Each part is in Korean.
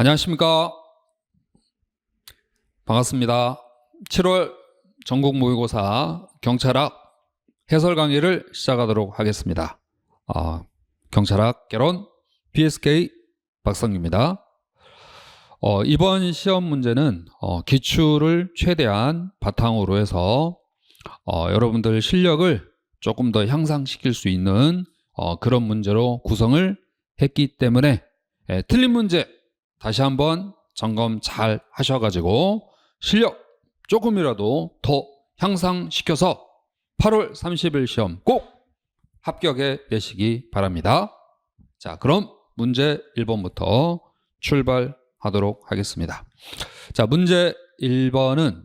안녕하십니까. 반갑습니다. 7월 전국 모의고사 경찰학 해설 강의를 시작하도록 하겠습니다. 경찰학 개론 BSK 박성규입니다. 이번 시험 문제는 기출을 최대한 바탕으로 해서 여러분들 실력을 조금 더 향상시킬 수 있는 그런 문제로 구성을 했기 때문에 틀린 문제 다시 한번 점검 잘 하셔가지고 실력 조금이라도 더 향상시켜서 8월 30일 시험 꼭 합격해 내시기 바랍니다. 자, 그럼 문제 1번부터 출발하도록 하겠습니다. 자, 문제 1번은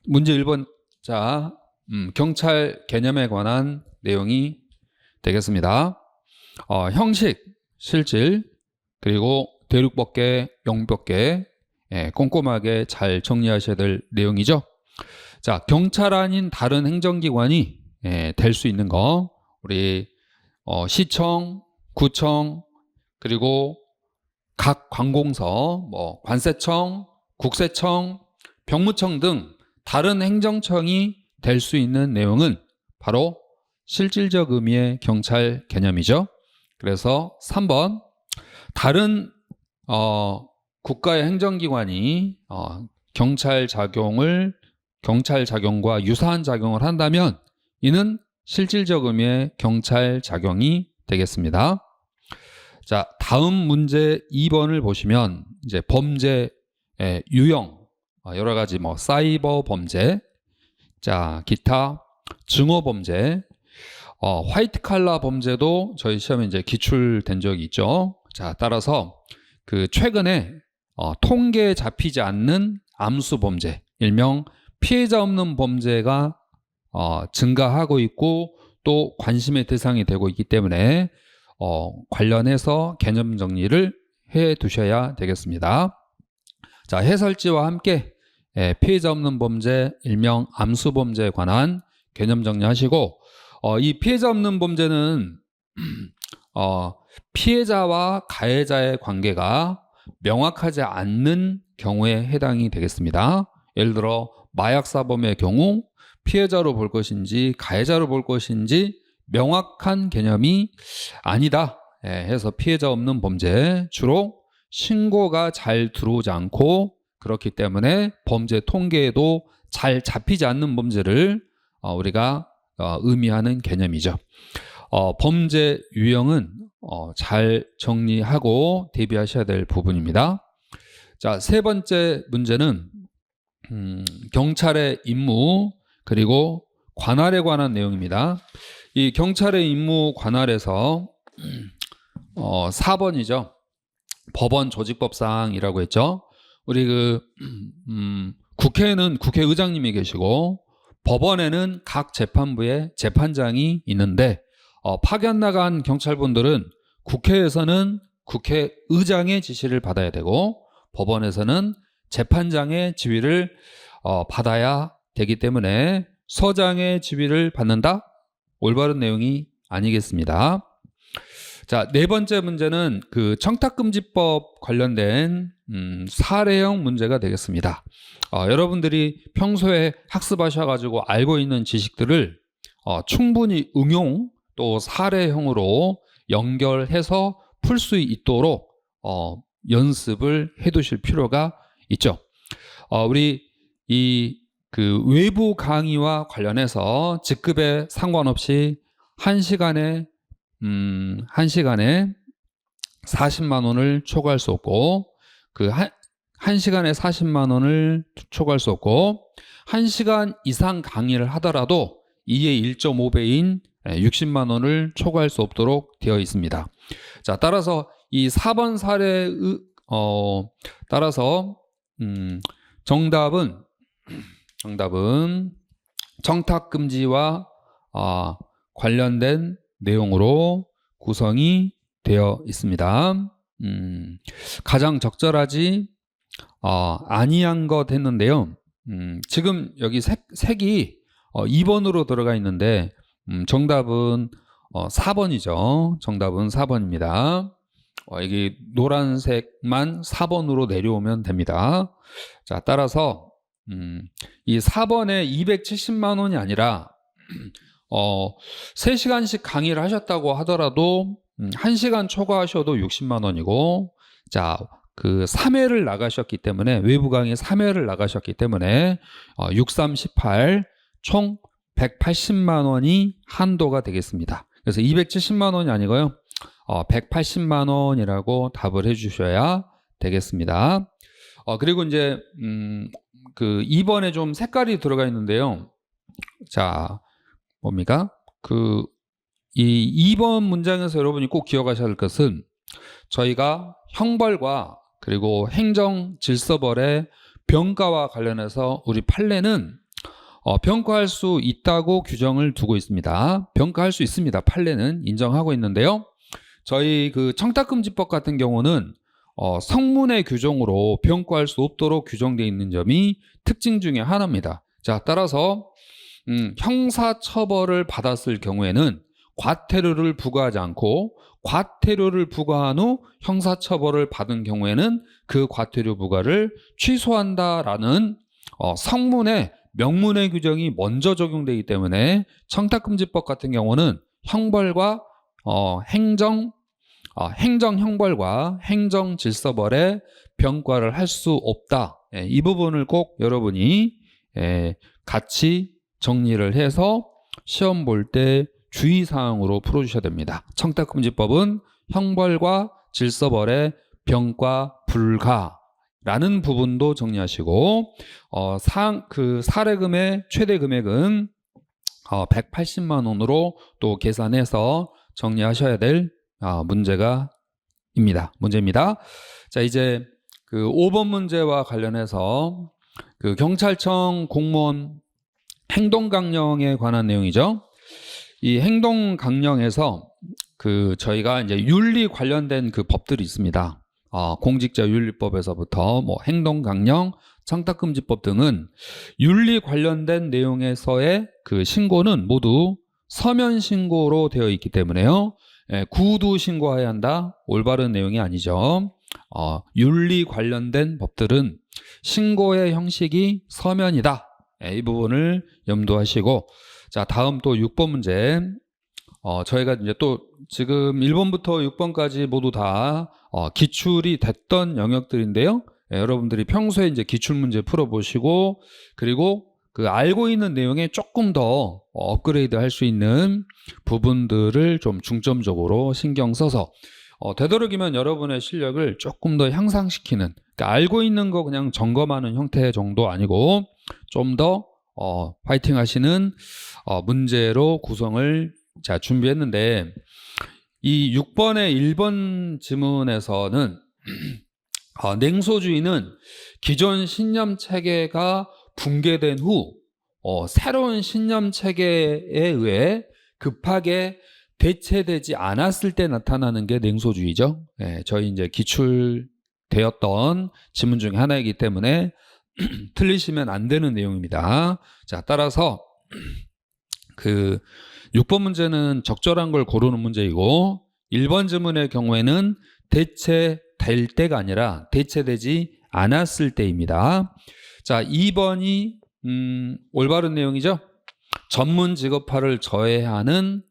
문제 1번 경찰 개념에 관한 내용이 되겠습니다. 형식, 실질, 그리고 대륙법계, 영법계 꼼꼼하게 잘 정리하셔야 될 내용이죠. 자, 경찰 아닌 다른 행정기관이 될 수 있는 거 우리 시청, 구청, 그리고 각 관공서, 관세청, 국세청, 병무청 등 다른 행정청이 될 수 있는 내용은 바로 실질적 의미의 경찰 개념이죠. 그래서 3번 다른 국가의 행정기관이 경찰 작용과 유사한 작용을 한다면 이는 실질적 의미의 경찰 작용이 되겠습니다. 자, 다음 문제 2번을 보시면 이제 범죄 유형 여러 가지 사이버 범죄, 자, 기타 증오 범죄, 화이트 칼라 범죄도 저희 시험에 이제 기출된 적이 있죠. 자, 따라서 최근에 통계에 잡히지 않는 암수 범죄, 일명 피해자 없는 범죄가 증가하고 있고 또 관심의 대상이 되고 있기 때문에 관련해서 개념 정리를 해 두셔야 되겠습니다. 자, 해설지와 함께 피해자 없는 범죄, 일명 암수 범죄에 관한 개념 정리하시고 이 피해자 없는 범죄는 피해자와 가해자의 관계가 명확하지 않는 경우에 해당이 되겠습니다. 예를 들어 마약사범의 경우 피해자로 볼 것인지 가해자로 볼 것인지 명확한 개념이 아니다 해서 피해자 없는 범죄, 주로 신고가 잘 들어오지 않고 그렇기 때문에 범죄 통계에도 잘 잡히지 않는 범죄를 우리가 의미하는 개념이죠. 범죄 유형은 잘 정리하고 대비하셔야 될 부분입니다. 자, 세 번째 문제는 경찰의 임무 그리고 관할에 관한 내용입니다. 이 경찰의 임무 관할에서 4번이죠. 법원 조직법상이라고 했죠. 우리 국회에는 국회의장님이 계시고 법원에는 각 재판부에 재판장이 있는데 파견 나간 경찰분들은 국회에서는 국회의장의 지시를 받아야 되고 법원에서는 재판장의 지휘를 받아야 되기 때문에 서장의 지휘를 받는다? 올바른 내용이 아니겠습니다. 자, 네 번째 문제는 청탁금지법 관련된 사례형 문제가 되겠습니다. 여러분들이 평소에 학습하셔가지고 알고 있는 지식들을 충분히 응용 또 사례형으로 연결해서 풀 수 있도록 연습을 해 두실 필요가 있죠. 우리 외부 강의와 관련해서 직급에 상관없이 1시간에 40만 원을 초과할 수 없고 1시간에 40만 원을 초과할 수 없고 1시간 이상 강의를 하더라도 2의 1.5배인 60만 원을 초과할 수 없도록 되어 있습니다. 자, 따라서 이 4번 사례에 따라서 정답은 청탁금지와 관련된 내용으로 구성이 되어 있습니다. 가장 적절하지 아니한 것 했는데요. 지금 여기 색이 2번으로 들어가 있는데 정답은 4번이죠. 정답은 4번입니다. 이게 노란색만 4번으로 내려오면 됩니다. 자, 따라서 이 4번에 270만 원이 아니라 3시간씩 강의를 하셨다고 하더라도 1시간 초과하셔도 60만 원이고, 자, 그 3회를 나가셨기 때문에, 외부 강의 3회를 나가셨기 때문에 6, 3, 18 총 180만 원이 한도가 되겠습니다. 그래서 270만 원이 아니고요, 180만 원이라고 답을 해주셔야 되겠습니다. 그리고 이제 그 2번에 좀 색깔이 들어가 있는데요. 자, 뭡니까? 이 2번 문장에서 여러분이 꼭 기억하셔야 할 것은, 저희가 형벌과 그리고 행정 질서벌의 병가와 관련해서 우리 판례는 병가할 수 있다고 규정을 두고 있습니다. 병가할 수 있습니다. 판례는 인정하고 있는데요. 저희 그 청탁금지법 같은 경우는 성문의 규정으로 병가할 수 없도록 규정되어 있는 점이 특징 중에 하나입니다. 자, 따라서 형사처벌을 받았을 경우에는 과태료를 부과하지 않고, 과태료를 부과한 후 형사처벌을 받은 경우에는 그 과태료 부과를 취소한다라는 성문의 명문의 규정이 먼저 적용되기 때문에, 청탁금지법 같은 경우는 형벌과 행정형벌과 행정질서벌의 병과를 할 수 없다. 이 부분을 꼭 여러분이 같이 정리를 해서 시험 볼 때 주의사항으로 풀어주셔야 됩니다. 청탁금지법은 형벌과 질서벌의 병과 불가라는 부분도 정리하시고, 그 사례금의 최대 금액은 180만 원으로 또 계산해서 정리하셔야 될 문제입니다. 자, 이제 그 5번 문제와 관련해서 그 경찰청 공무원 행동강령에 관한 내용이죠. 이 행동강령에서 그 저희가 이제 윤리 관련된 그 법들이 있습니다. 공직자윤리법에서부터 뭐 행동강령, 청탁금지법 등은 윤리 관련된 내용에서의 그 신고는 모두 서면 신고로 되어 있기 때문에요. 구두 신고해야 한다. 올바른 내용이 아니죠. 윤리 관련된 법들은 신고의 형식이 서면이다. 이 부분을 염두하시고, 자, 다음 또 6번 문제. 저희가 이제 또 지금 1번부터 6번까지 모두 다 기출이 됐던 영역들인데요. 여러분들이 평소에 이제 기출 문제 풀어보시고, 그리고 그 알고 있는 내용에 조금 더 업그레이드 할 수 있는 부분들을 좀 중점적으로 신경 써서 되도록이면 여러분의 실력을 조금 더 향상시키는, 그러니까 알고 있는 거 그냥 점검하는 형태 정도 아니고 좀 더 파이팅 하시는 문제로 구성을 준비했는데, 이 6번의 1번 지문에서는 냉소주의는 기존 신념 체계가 붕괴된 후 새로운 신념 체계에 의해 급하게 대체되지 않았을 때 나타나는 게 냉소주의죠. 저희 이제 기출되었던 지문 중에 하나이기 때문에 틀리시면 안 되는 내용입니다. 자, 따라서 그 6번 문제는 적절한 걸 고르는 문제이고, 1번 지문의 경우에는 대체될 때가 아니라 대체되지 않았을 때입니다. 자, 2번이 올바른 내용이죠. 전문 직업화를 저해하는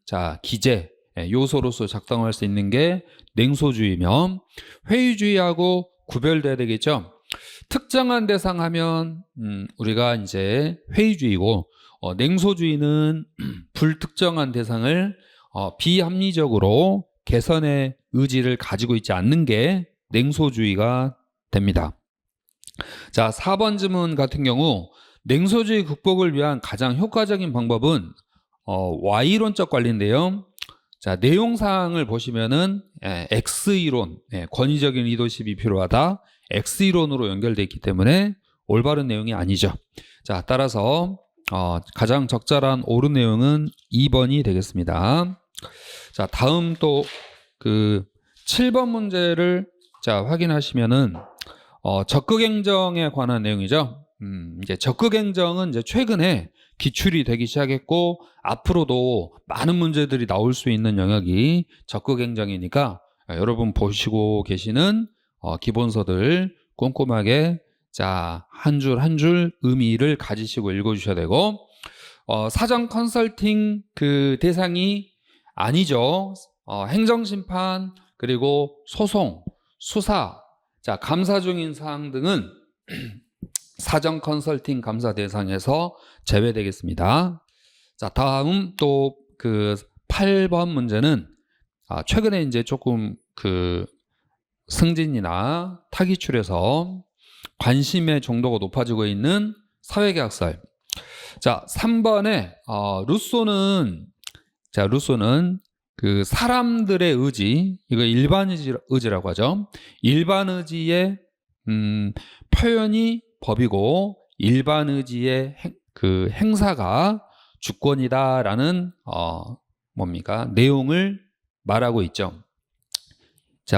기재 요소로서 작동할 수 있는 게 냉소주의며, 회의주의하고 구별돼야 되겠죠. 특정한 대상 하면 우리가 이제 회의주의고, 냉소주의는 불특정한 대상을 비합리적으로 개선의 의지를 가지고 있지 않는 게 냉소주의가 됩니다. 자, 4번 지문 같은 경우 냉소주의 극복을 위한 가장 효과적인 방법은 Y론적 관리인데요. 자, 내용사항을 보시면은 X이론, 권위적인 리더십이 필요하다. X이론으로 연결되어 있기 때문에 올바른 내용이 아니죠. 자, 따라서 가장 적절한 옳은 내용은 2번이 되겠습니다. 자, 다음 또 그 7번 문제를 확인하시면은 적극행정에 관한 내용이죠. 이제 적극행정은 이제 최근에 기출이 되기 시작했고, 앞으로도 많은 문제들이 나올 수 있는 영역이 적극행정이니까 여러분 보시고 계시는 기본서들 꼼꼼하게 한 줄 한 줄 의미를 가지시고 읽어주셔야 되고, 사전 컨설팅 그 대상이 아니죠. 행정심판 그리고 소송, 수사, 감사 중인 사항 등은 사전 컨설팅 감사 대상에서 제외되겠습니다. 다음 또 그 8번 문제는 최근에 이제 조금 그 승진이나 타기출에서 관심의 정도가 높아지고 있는 사회계약설. 3번에 루소는 그 사람들의 의지, 이거 일반 의지라고 하죠. 일반 의지의 표현이 법이고 일반 의지의 그 행사가 주권이다라는 내용을 말하고 있죠.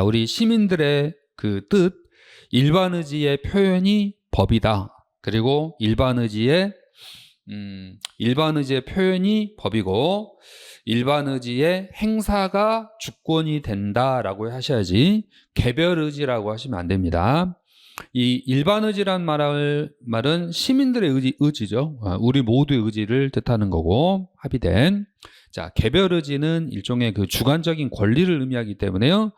우리 시민들의 그 뜻, 일반 의지의 표현이 법이다. 그리고 일반 의지의 표현이 법이고 일반 의지의 행사가 주권이 된다라고 하셔야지 개별 의지라고 하시면 안 됩니다. 이 일반 의지란 말은 시민들의 의지죠. 우리 모두의 의지를 뜻하는 거고 합의된. 개별 의지는 일종의 그 주관적인 권리를 의미하기 때문에요.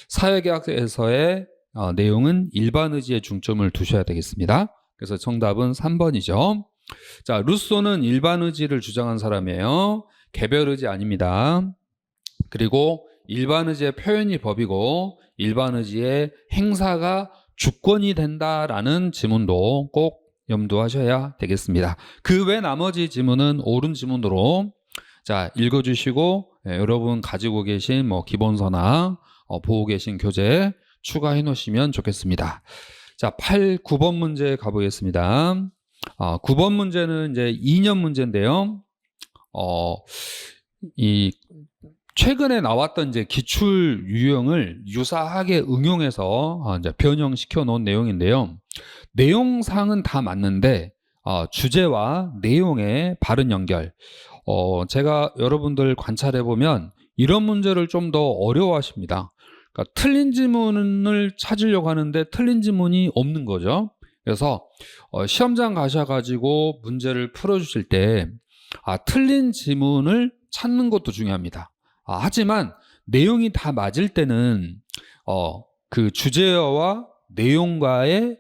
사회계약서에서의 내용은 일반 의지에 중점을 두셔야 되겠습니다. 그래서 정답은 3번이죠. 루소는 일반 의지를 주장한 사람이에요. 개별 의지 아닙니다. 그리고 일반 의지의 표현이 법이고 일반 의지의 행사가 주권이 된다라는 지문도 꼭 염두하셔야 되겠습니다. 그 외 나머지 지문은 옳은 지문으로 읽어주시고 여러분 가지고 계신 기본서나 보고 계신 교재 추가해 놓으시면 좋겠습니다. 9번 문제 가보겠습니다. 9번 문제는 이제 2년 문제인데요. 이 최근에 나왔던 이제 기출 유형을 유사하게 응용해서 이제 변형시켜 놓은 내용인데요. 내용상은 다 맞는데 주제와 내용의 바른 연결. 제가 여러분들 관찰해 보면 이런 문제를 좀 더 어려워하십니다. 그러니까 틀린 지문을 찾으려고 하는데 틀린 지문이 없는 거죠. 그래서 시험장 가셔가지고 문제를 풀어주실 때 틀린 지문을 찾는 것도 중요합니다. 하지만 내용이 다 맞을 때는 그 주제어와 내용과의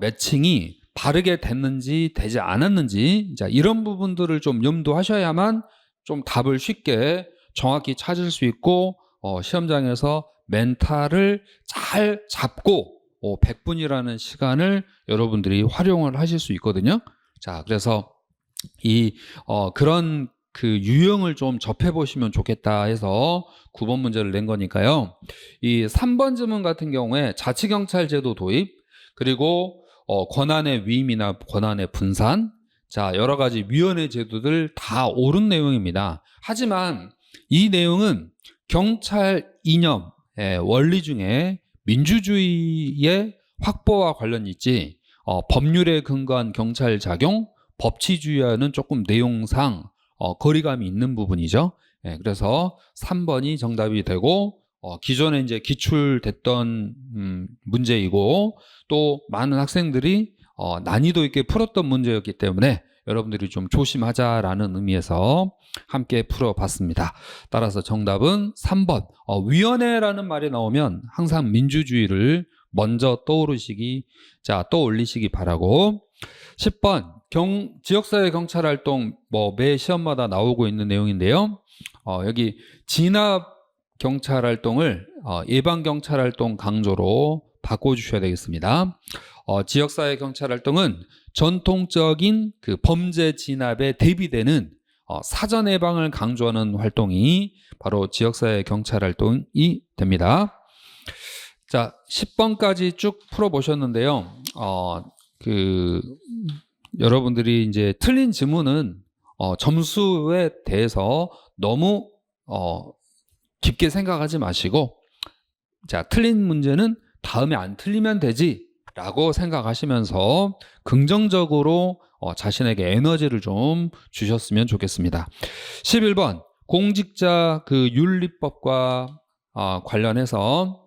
매칭이 바르게 됐는지 되지 않았는지 이런 부분들을 좀 염두하셔야만 좀 답을 쉽게 정확히 찾을 수 있고 시험장에서 멘탈을 잘 잡고 100분이라는 시간을 여러분들이 활용을 하실 수 있거든요. 그래서 그런 그 유형을 좀 접해 보시면 좋겠다 해서 9번 문제를 낸 거니까요. 이 3번 지문 같은 경우에 자치경찰제도 도입, 그리고 권한의 위임이나 권한의 분산, 여러 가지 위원회 제도들 다 옳은 내용입니다. 하지만 이 내용은 경찰 이념의 원리 중에 민주주의의 확보와 관련이 있지 법률에 근거한 경찰 작용, 법치주의와는 조금 내용상 거리감이 있는 부분이죠. 그래서 3번이 정답이 되고 기존에 이제 기출됐던 문제이고 또 많은 학생들이 난이도 있게 풀었던 문제였기 때문에 여러분들이 좀 조심하자라는 의미에서 함께 풀어봤습니다. 따라서 정답은 3번. 위원회라는 말이 나오면 항상 민주주의를 먼저 떠올리시기 바라고. 10번 지역사회 경찰활동 매 시험마다 나오고 있는 내용인데요. 여기 진압 경찰활동을 예방 경찰활동 강조로 바꿔주셔야 되겠습니다. 지역사회 경찰활동은 전통적인 그 범죄 진압에 대비되는 사전 예방을 강조하는 활동이 바로 지역사회 경찰활동이 됩니다. 10번까지 쭉 풀어보셨는데요. 여러분들이 이제 틀린 지문은 점수에 대해서 너무 깊게 생각하지 마시고, 틀린 문제는 다음에 안 틀리면 되지 라고 생각하시면서 긍정적으로 자신에게 에너지를 좀 주셨으면 좋겠습니다. 11번 공직자 그 윤리법과 관련해서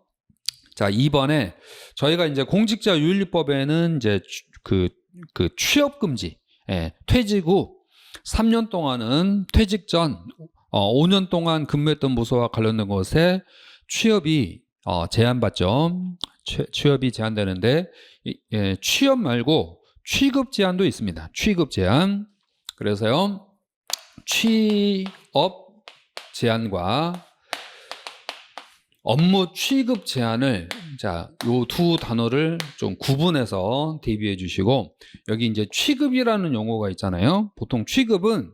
자, 2번에 저희가 이제 공직자윤리법에는 이제 그 취업 금지, 퇴직 후 3년 동안은 퇴직 전 5년 동안 근무했던 부서와 관련된 것에 취업이 제한받죠. 취업이 제한되는데 취업 말고 취급 제한도 있습니다. 취급 제한. 그래서요, 취업 제한과 업무 취급 제한을 자, 요 두 단어를 좀 구분해서 대비해 주시고, 여기 이제 취급이라는 용어가 있잖아요. 보통 취급은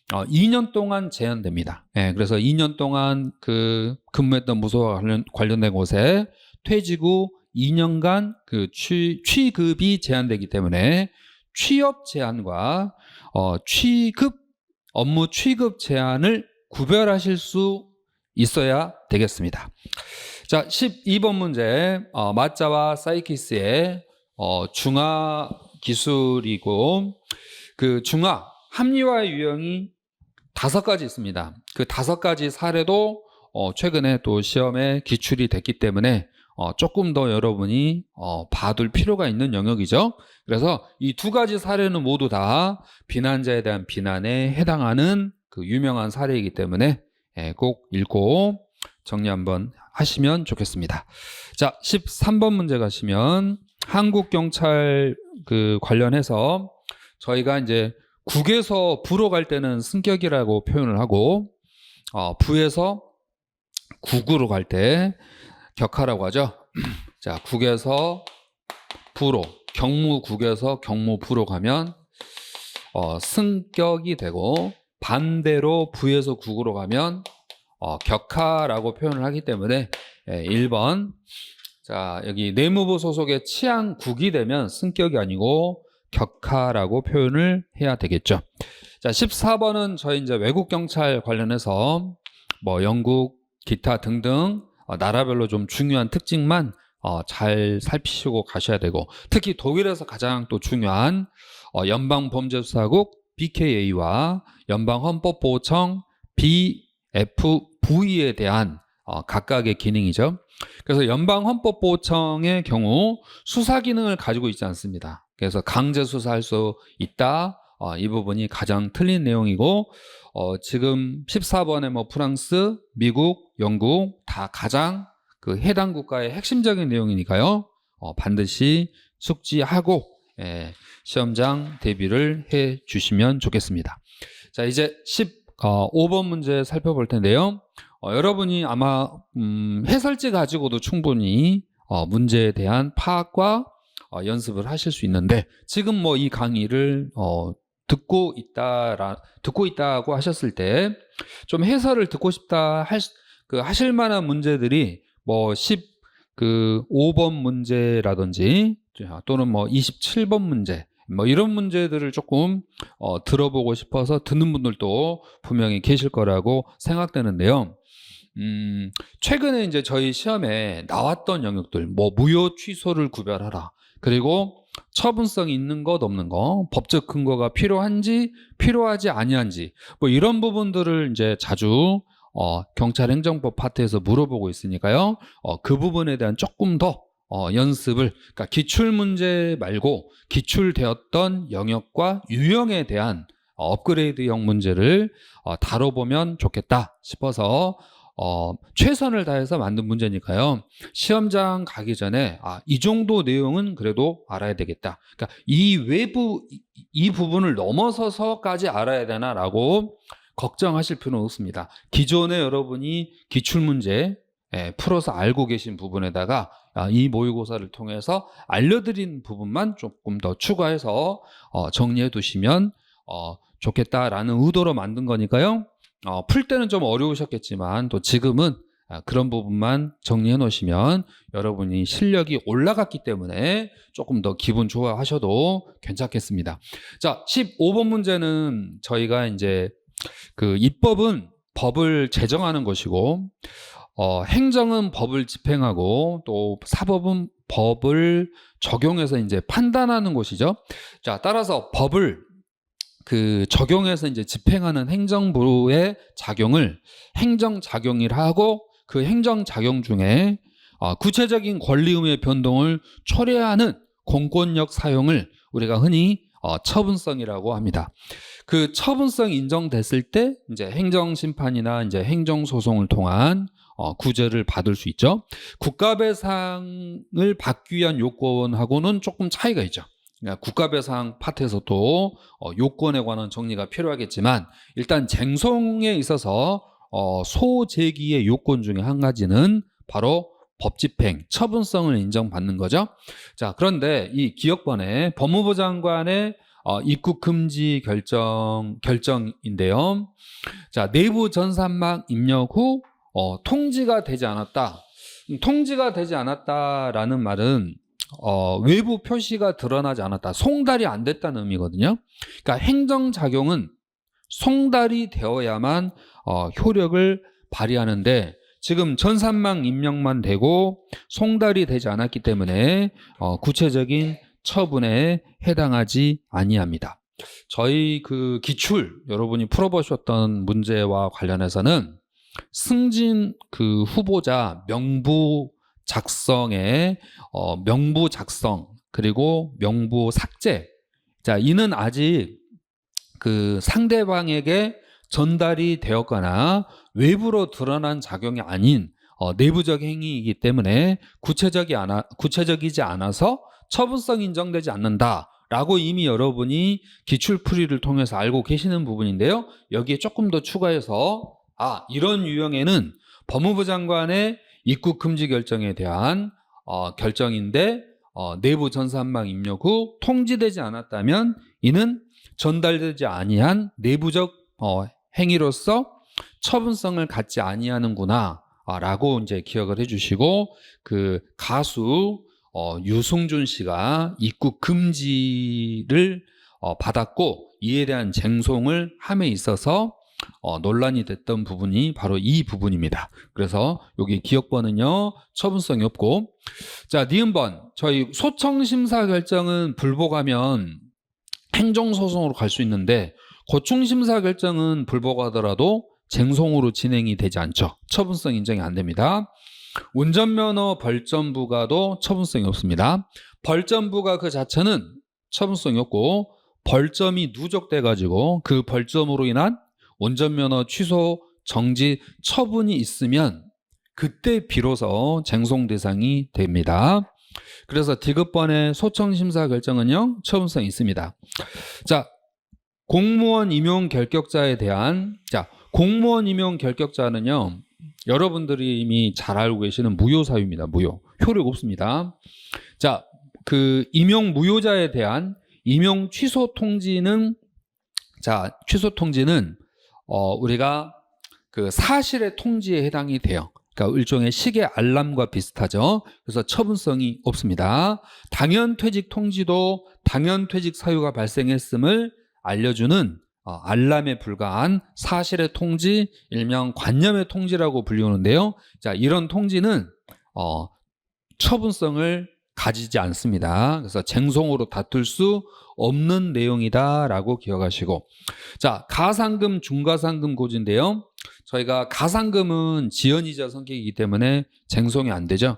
2년 동안 제한됩니다. 그래서 2년 동안 그 근무했던 부서와 관련된 곳에 퇴직 후 2년간 그 취급이 제한되기 때문에 취업 제한과 업무 취급 제한을 구별하실 수 있어야 되겠습니다. 자, 12번 문제, 마자와 사이키스의 중화 기술이고, 그 중화 합리화의 유형이 5가지 있습니다. 그 5가지 사례도 최근에 또 시험에 기출이 됐기 때문에 조금 더 여러분이 봐둘 필요가 있는 영역이죠. 그래서 이 2가지 사례는 모두 다 비난자에 대한 비난에 해당하는 그 유명한 사례이기 때문에 꼭 읽고 정리 한번 하시면 좋겠습니다. 자, 13번 문제 가시면 한국경찰 그 관련해서 저희가 이제 국에서 부로 갈 때는 승격이라고 표현을 하고, 부에서 국으로 갈 때 격하라고 하죠. 자, 국에서 부로, 경무국에서 경무부로 가면 승격이 되고, 반대로 부에서 국으로 가면 격하라고 표현을 하기 때문에 1번, 자, 여기 내무부 소속의 치안국이 되면 승격이 아니고 격하라고 표현을 해야 되겠죠. 자, 14번은 저희 이제 외국 경찰 관련해서 뭐 영국, 기타 등등 나라별로 좀 중요한 특징만 잘 살피시고 가셔야 되고, 특히 독일에서 가장 또 중요한 연방범죄수사국 BKA와 연방헌법보호청 BFV에 대한 각각의 기능이죠. 그래서 연방헌법보호청의 경우 수사 기능을 가지고 있지 않습니다. 그래서 강제 수사할 수 있다. 이 부분이 가장 틀린 내용이고, 지금 14번에 뭐 프랑스, 미국, 영국 다 가장 그 해당 국가의 핵심적인 내용이니까요. 반드시 숙지하고 시험장 대비를 해 주시면 좋겠습니다. 자, 이제 15번 문제 살펴볼 텐데요. 여러분이 아마 해설지 가지고도 충분히 문제에 대한 파악과 연습을 하실 수 있는데, 지금 뭐 이 강의를 듣고 있다고 하셨을 때 좀 해설을 듣고 싶다 하실 만한 문제들이 뭐 15번 문제라든지 또는 뭐 27번 문제, 뭐 이런 문제들을 조금 들어보고 싶어서 듣는 분들도 분명히 계실 거라고 생각되는데요. 최근에 이제 저희 시험에 나왔던 영역들, 뭐 무효 취소를 구별하라, 그리고 처분성 있는 것 없는 것, 법적 근거가 필요한지 필요하지 아니한지, 뭐 이런 부분들을 이제 자주 경찰행정법 파트에서 물어보고 있으니까요. 그 부분에 대한 조금 더 연습을, 그러니까 기출문제 말고 기출되었던 영역과 유형에 대한 업그레이드형 문제를 다뤄보면 좋겠다 싶어서 최선을 다해서 만든 문제니까요. 시험장 가기 전에 이 정도 내용은 그래도 알아야 되겠다. 그러니까 이 부분을 넘어서서까지 알아야 되나라고 걱정하실 필요는 없습니다. 기존에 여러분이 기출문제 풀어서 알고 계신 부분에다가 이 모의고사를 통해서 알려드린 부분만 조금 더 추가해서 정리해 두시면 좋겠다라는 의도로 만든 거니까요. 풀 때는 좀 어려우셨겠지만 또 지금은 그런 부분만 정리해 놓으시면 여러분이 실력이 올라갔기 때문에 조금 더 기분 좋아하셔도 괜찮겠습니다. 자, 15번 문제는 저희가 이제 그 입법은 법을 제정하는 것이고, 행정은 법을 집행하고, 또 사법은 법을 적용해서 이제 판단하는 것이죠. 자, 따라서 법을 그 적용해서 이제 집행하는 행정부의 작용을 행정작용이라 하고, 그 행정작용 중에 구체적인 권리 의무의 변동을 초래하는 공권력 사용을 우리가 흔히 처분성이라고 합니다. 그 처분성이 인정됐을 때 이제 행정심판이나 이제 행정소송을 통한 구제를 받을 수 있죠. 국가배상을 받기 위한 요건하고는 조금 차이가 있죠. 그러니까 국가배상 파트에서도 요건에 관한 정리가 필요하겠지만 일단 쟁송에 있어서 소제기의 요건 중에 한 가지는 바로 법집행, 처분성을 인정받는 거죠. 자, 그런데 이 기억번에 법무부 장관의 입국 금지 결정인데요. 자, 내부 전산망 입력 후 통지가 되지 않았다. 통지가 되지 않았다라는 말은 외부 표시가 드러나지 않았다. 송달이 안 됐다는 의미거든요. 그러니까 행정작용은 송달이 되어야만 효력을 발휘하는데 지금 전산망 입력만 되고 송달이 되지 않았기 때문에 구체적인 처분에 해당하지 아니합니다. 저희 그 기출 여러분이 풀어보셨던 문제와 관련해서는 승진 그 후보자 명부 작성에 명부 작성 그리고 명부 삭제, 자 이는 아직 그 상대방에게 전달이 되었거나 외부로 드러난 작용이 아닌 내부적 행위이기 때문에 구체적이지 않아서 처분성 인정되지 않는다라고 이미 여러분이 기출풀이를 통해서 알고 계시는 부분인데요. 여기에 조금 더 추가해서 이런 유형에는 법무부 장관의 입국 금지 결정에 대한 결정인데 내부 전산망 입력 후 통지되지 않았다면 이는 전달되지 아니한 내부적 행위로서 처분성을 갖지 아니하는구나 라고 이제 기억을 해주시고, 그 가수 유승준 씨가 입국 금지를 받았고 이에 대한 쟁송을 함에 있어서 논란이 됐던 부분이 바로 이 부분입니다. 그래서 여기 기억번은요 처분성이 없고, 자 니은번 저희 소청심사 결정은 불복하면 행정소송으로 갈 수 있는데 고충심사 결정은 불복하더라도 쟁송으로 진행이 되지 않죠. 처분성 인정이 안 됩니다. 운전면허 벌점 부과도 처분성이 없습니다. 벌점 부과 그 자체는 처분성이 없고 벌점이 누적돼 가지고 그 벌점으로 인한 운전면허 취소 정지 처분이 있으면 그때 비로소 쟁송 대상이 됩니다. 그래서 디귿번의 소청심사 결정은요 처분성이 있습니다. 자, 공무원 임용 결격자에 대한, 자 공무원 임용 결격자는요 여러분들이 이미 잘 알고 계시는 무효 사유입니다. 무효, 효력 없습니다. 자, 그 임용 무효자에 대한 임용 취소 통지는, 자 취소 통지는 우리가 그 사실의 통지에 해당이 돼요. 그러니까 일종의 시계 알람과 비슷하죠. 그래서 처분성이 없습니다. 당연퇴직 통지도 당연퇴직 사유가 발생했음을 알려주는 알람에 불과한 사실의 통지, 일명 관념의 통지라고 불리우는데요. 자, 이런 통지는 처분성을 가지지 않습니다. 그래서 쟁송으로 다툴 수 없는 내용이다라고 기억하시고, 자 가상금, 중가상금 고지인데요. 저희가 가상금은 지연이자 성격이기 때문에 쟁송이 안 되죠.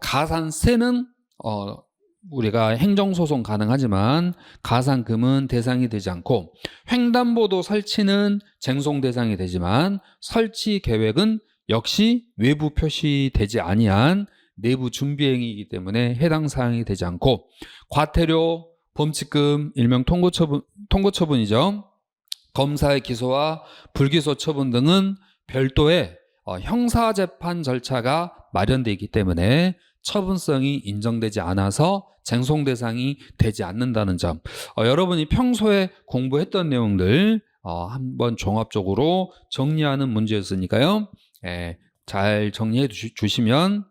가산세는 우리가 행정소송 가능하지만 가상금은 대상이 되지 않고, 횡단보도 설치는 쟁송 대상이 되지만 설치 계획은 역시 외부 표시되지 아니한 내부 준비행위이기 때문에 해당 사항이 되지 않고, 과태료, 범칙금, 일명 통고처분이죠. 검사의 기소와 불기소 처분 등은 별도의 형사재판 절차가 마련되어 있기 때문에 처분성이 인정되지 않아서 쟁송 대상이 되지 않는다는 점, 여러분이 평소에 공부했던 내용들 한번 종합적으로 정리하는 문제였으니까요. 잘 정리해 주시면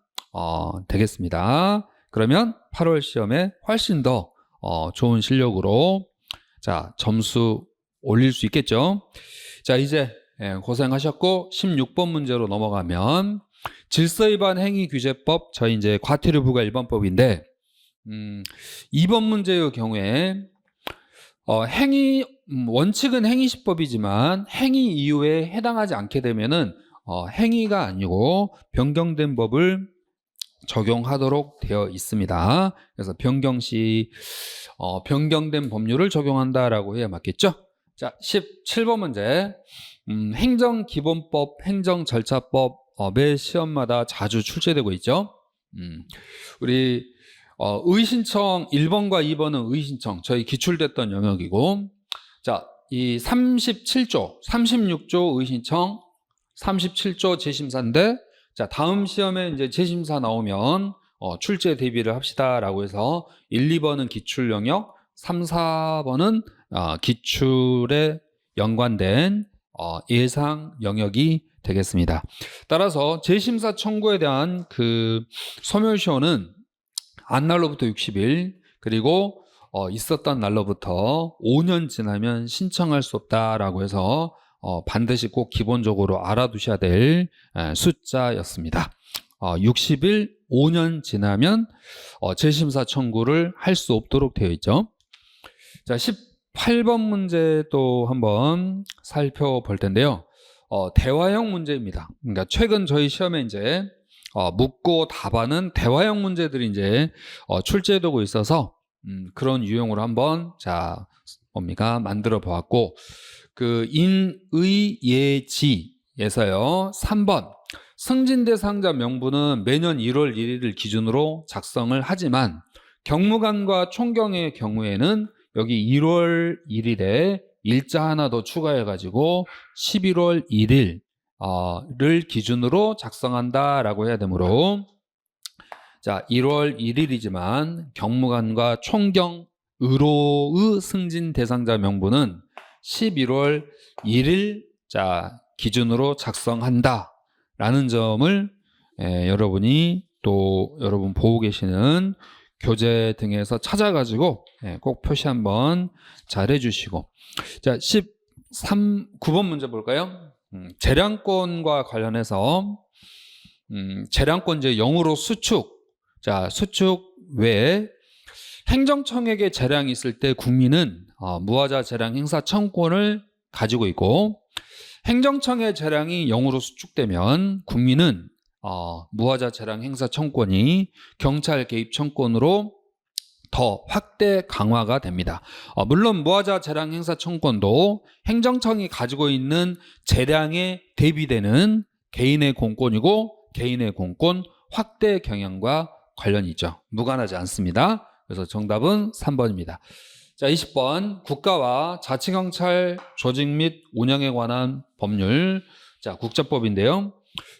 되겠습니다. 그러면 8월 시험에 훨씬 더 좋은 실력으로 자 점수 올릴 수 있겠죠. 자, 이제 고생하셨고 16번 문제로 넘어가면 질서위반 행위규제법, 저희 이제 과태료 부과 1번법인데 2번 문제의 경우에 원칙은 행위시법이지만 행위 이유에 해당하지 않게 되면은 행위가 아니고 변경된 법을 적용하도록 되어 있습니다. 그래서 변경시 변경된 법률을 적용한다라고 해야 맞겠죠? 자, 17번 문제. 행정기본법, 행정절차법 매 시험마다 자주 출제되고 있죠. 우리 의신청 1번과 2번은 의신청, 저희 기출됐던 영역이고, 자, 이 37조, 36조 의신청, 37조 재심사인데, 자, 다음 시험에 이제 재심사 나오면 출제 대비를 합시다라고 해서 1, 2번은 기출 영역, 3, 4번은 기출에 연관된 예상 영역이 되겠습니다. 따라서 재심사 청구에 대한 그 소멸시효는 안 날로부터 60일, 그리고 있었던 날로부터 5년 지나면 신청할 수 없다라고 해서 반드시 꼭 기본적으로 알아두셔야 될 숫자였습니다. 60일 5년 지나면 재심사 청구를 할 수 없도록 되어 있죠. 자, 18번 문제 또 한번 살펴볼 텐데요. 대화형 문제입니다. 그러니까 최근 저희 시험에 이제 묻고 답하는 대화형 문제들이 이제 출제되고 있어서 그런 유형으로 한번 뭡니까 만들어 보았고, 그 인의예지에서요 3번 승진 대상자 명부는 매년 1월 1일을 기준으로 작성을 하지만 경무관과 총경의 경우에는 여기 1월 1일에 일자 하나 더 추가해 가지고 11월 1일을 기준으로 작성한다라고 해야 되므로, 자, 1월 1일이지만 경무관과 총경의로의 승진 대상자 명부는 11월 1일 기준으로 작성한다라는 점을 여러분이 또 여러분 보고 계시는 교재 등에서 찾아가지고 꼭 표시 한번 잘 해주시고, 자, 9번 문제 볼까요? 재량권과 관련해서 재량권 이제 영어로 수축. 자, 수축 외에 행정청에게 재량이 있을 때 국민은 무하자 재량 행사 청구권을 가지고 있고, 행정청의 재량이 영으로 수축되면 국민은 무하자 재량 행사 청구권이 경찰 개입 청구권으로 더 확대 강화가 됩니다. 물론 무하자 재량 행사 청구권도 행정청이 가지고 있는 재량에 대비되는 개인의 공권이고, 개인의 공권 확대 경향과 관련이 있죠. 무관하지 않습니다. 그래서 정답은 3번입니다. 자, 20번 국가와 자치경찰 조직 및 운영에 관한 법률. 자, 국자법인데요.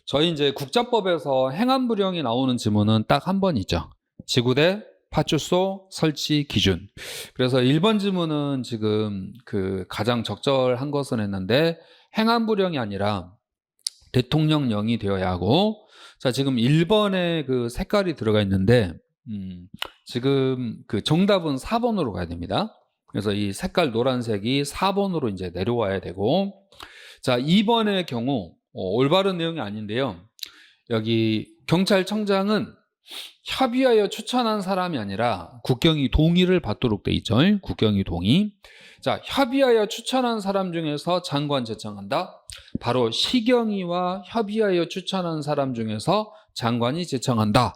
저희 이제 국자법에서 행안부령이 나오는 지문은 딱 한 번 있죠. 지구대 파출소 설치 기준. 그래서 1번 지문은 지금 그 가장 적절한 것은 했는데 행안부령이 아니라 대통령령이 되어야 하고, 자, 지금 1번에 그 색깔이 들어가 있는데 지금 그 정답은 4번으로 가야 됩니다. 그래서 이 색깔 노란색이 4번으로 이제 내려와야 되고, 자, 2번의 경우 올바른 내용이 아닌데요. 여기 경찰청장은 협의하여 추천한 사람이 아니라 국경이 동의를 받도록 돼 있죠. 국경이 동의. 자, 협의하여 추천한 사람 중에서 장관 제청한다. 바로 시경위와 협의하여 추천한 사람 중에서 장관이 제청한다.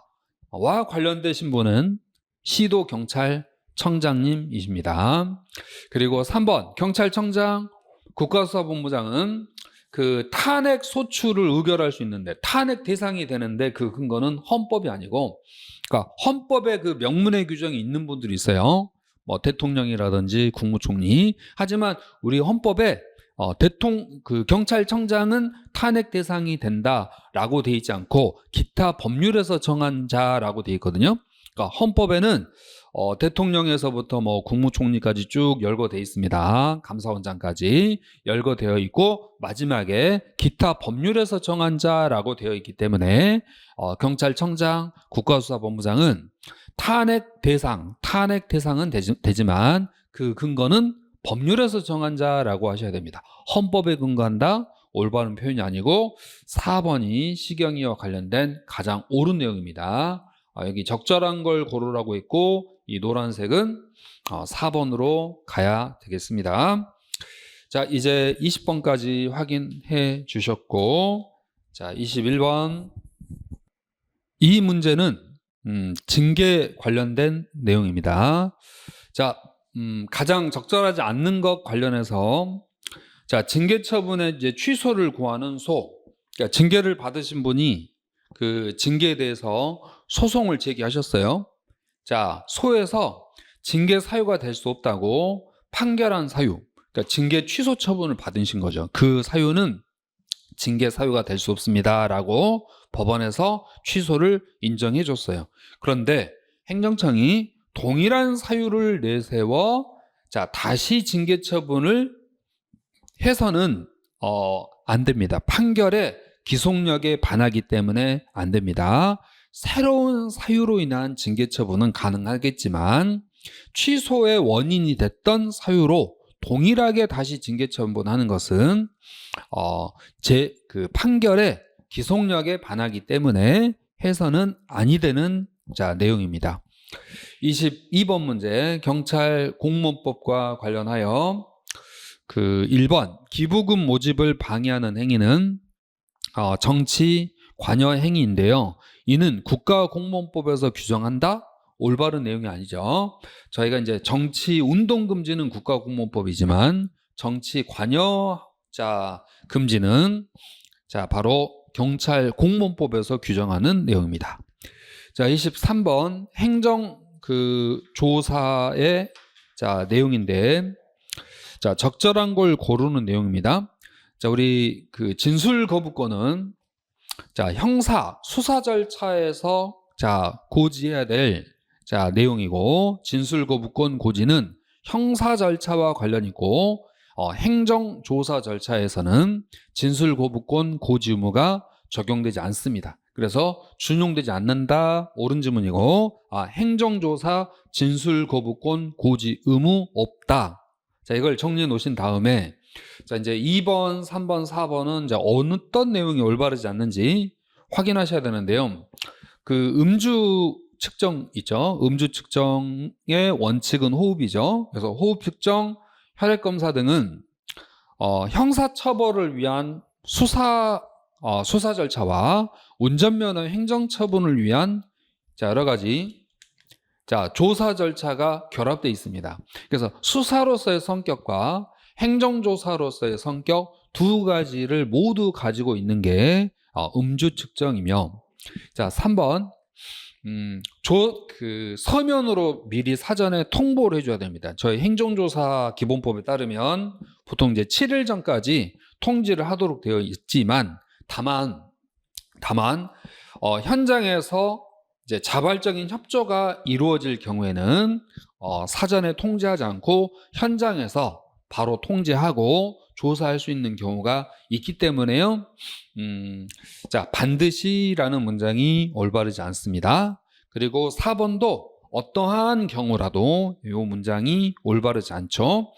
와 관련되신 분은 시도 경찰청장님이십니다. 그리고 3번 경찰청장, 국가수사본부장은 그 탄핵 소추를 의결할 수 있는데 탄핵 대상이 되는데 그 근거는 헌법이 아니고, 그러니까 헌법에 그 명문의 규정이 있는 분들이 있어요. 뭐 대통령이라든지 국무총리. 하지만 우리 헌법에 그 경찰청장은 탄핵 대상이 된다라고 돼 있지 않고 기타 법률에서 정한 자라고 돼 있거든요. 그러니까 헌법에는 대통령에서부터 뭐 국무총리까지 쭉 열거되어 있습니다. 감사원장까지 열거되어 있고, 마지막에 기타 법률에서 정한 자라고 되어 있기 때문에 경찰청장, 국가수사본부장은 탄핵 대상은 되지만 그 근거는 법률에서 정한 자라고 하셔야 됩니다. 헌법에 근거한다, 올바른 표현이 아니고 4번이 시경위와 관련된 가장 옳은 내용입니다. 여기 적절한 걸 고르라고 했고, 이 노란색은 4번으로 가야 되겠습니다. 자, 이제 20번까지 확인해 주셨고, 자, 21번. 이 문제는 징계 관련된 내용입니다. 자, 가장 적절하지 않는 것 관련해서 자, 징계 처분의 이제 취소를 구하는 그러니까 징계를 받으신 분이 그 징계에 대해서 소송을 제기하셨어요. 자, 소에서 징계 사유가 될 수 없다고 판결한 사유, 그러니까 징계 취소 처분을 받으신 거죠. 그 사유는 징계 사유가 될 수 없습니다라고 법원에서 취소를 인정해 줬어요. 그런데 행정청이 동일한 사유를 내세워 자, 다시 징계 처분을 해서는 안 됩니다. 판결의 기속력에 반하기 때문에 안 됩니다. 새로운 사유로 인한 징계 처분은 가능하겠지만 취소의 원인이 됐던 사유로 동일하게 다시 징계 처분하는 것은 그 판결의 기속력에 반하기 때문에 해서는 아니 되는 자, 내용입니다. 22번 문제 경찰 공무원법과 관련하여 그 1번 기부금 모집을 방해하는 행위는 정치 관여 행위인데요. 이는 국가공무원법에서 규정한다? 올바른 내용이 아니죠. 저희가 이제 정치 운동 금지는 국가공무원법이지만 정치 관여자 금지는 자, 바로 경찰 공무원법에서 규정하는 내용입니다. 자, 23번 행정 그 조사의 자, 내용인데 자, 적절한 걸 고르는 내용입니다. 자, 우리 그 진술 거부권은 자, 형사 수사 절차에서 자, 고지해야 될 자, 내용이고 진술 거부권 고지는 형사 절차와 관련 있고 행정 조사 절차에서는 진술 거부권 고지 의무가 적용되지 않습니다. 그래서 준용되지 않는다 옳은 지문이고 행정조사 진술 거부권 고지 의무 없다. 자, 이걸 정리해 놓으신 다음에 자, 이제 2번, 3번, 4번은 이제 어떤 내용이 올바르지 않는지 확인하셔야 되는데요. 그 음주 측정 있죠. 음주 측정의 원칙은 호흡이죠. 그래서 호흡 측정, 혈액 검사 등은 형사 처벌을 위한 수사 절차와 운전면허 행정 처분을 위한 자, 여러 가지 자, 조사 절차가 결합되어 있습니다. 그래서 수사로서의 성격과 행정조사로서의 성격 두 가지를 모두 가지고 있는 게 음주 측정이며 자, 3번 그 서면으로 미리 사전에 통보를 해줘야 됩니다. 저희 행정조사 기본법에 따르면 보통 이제 7일 전까지 통지를 하도록 되어 있지만 다만 현장에서 이제 자발적인 협조가 이루어질 경우에는 사전에 통지하지 않고 현장에서 바로 통지하고 조사할 수 있는 경우가 있기 때문에요. 자, 반드시라는 문장이 올바르지 않습니다. 그리고 4번도 어떠한 경우라도 이 문장이 올바르지 않죠.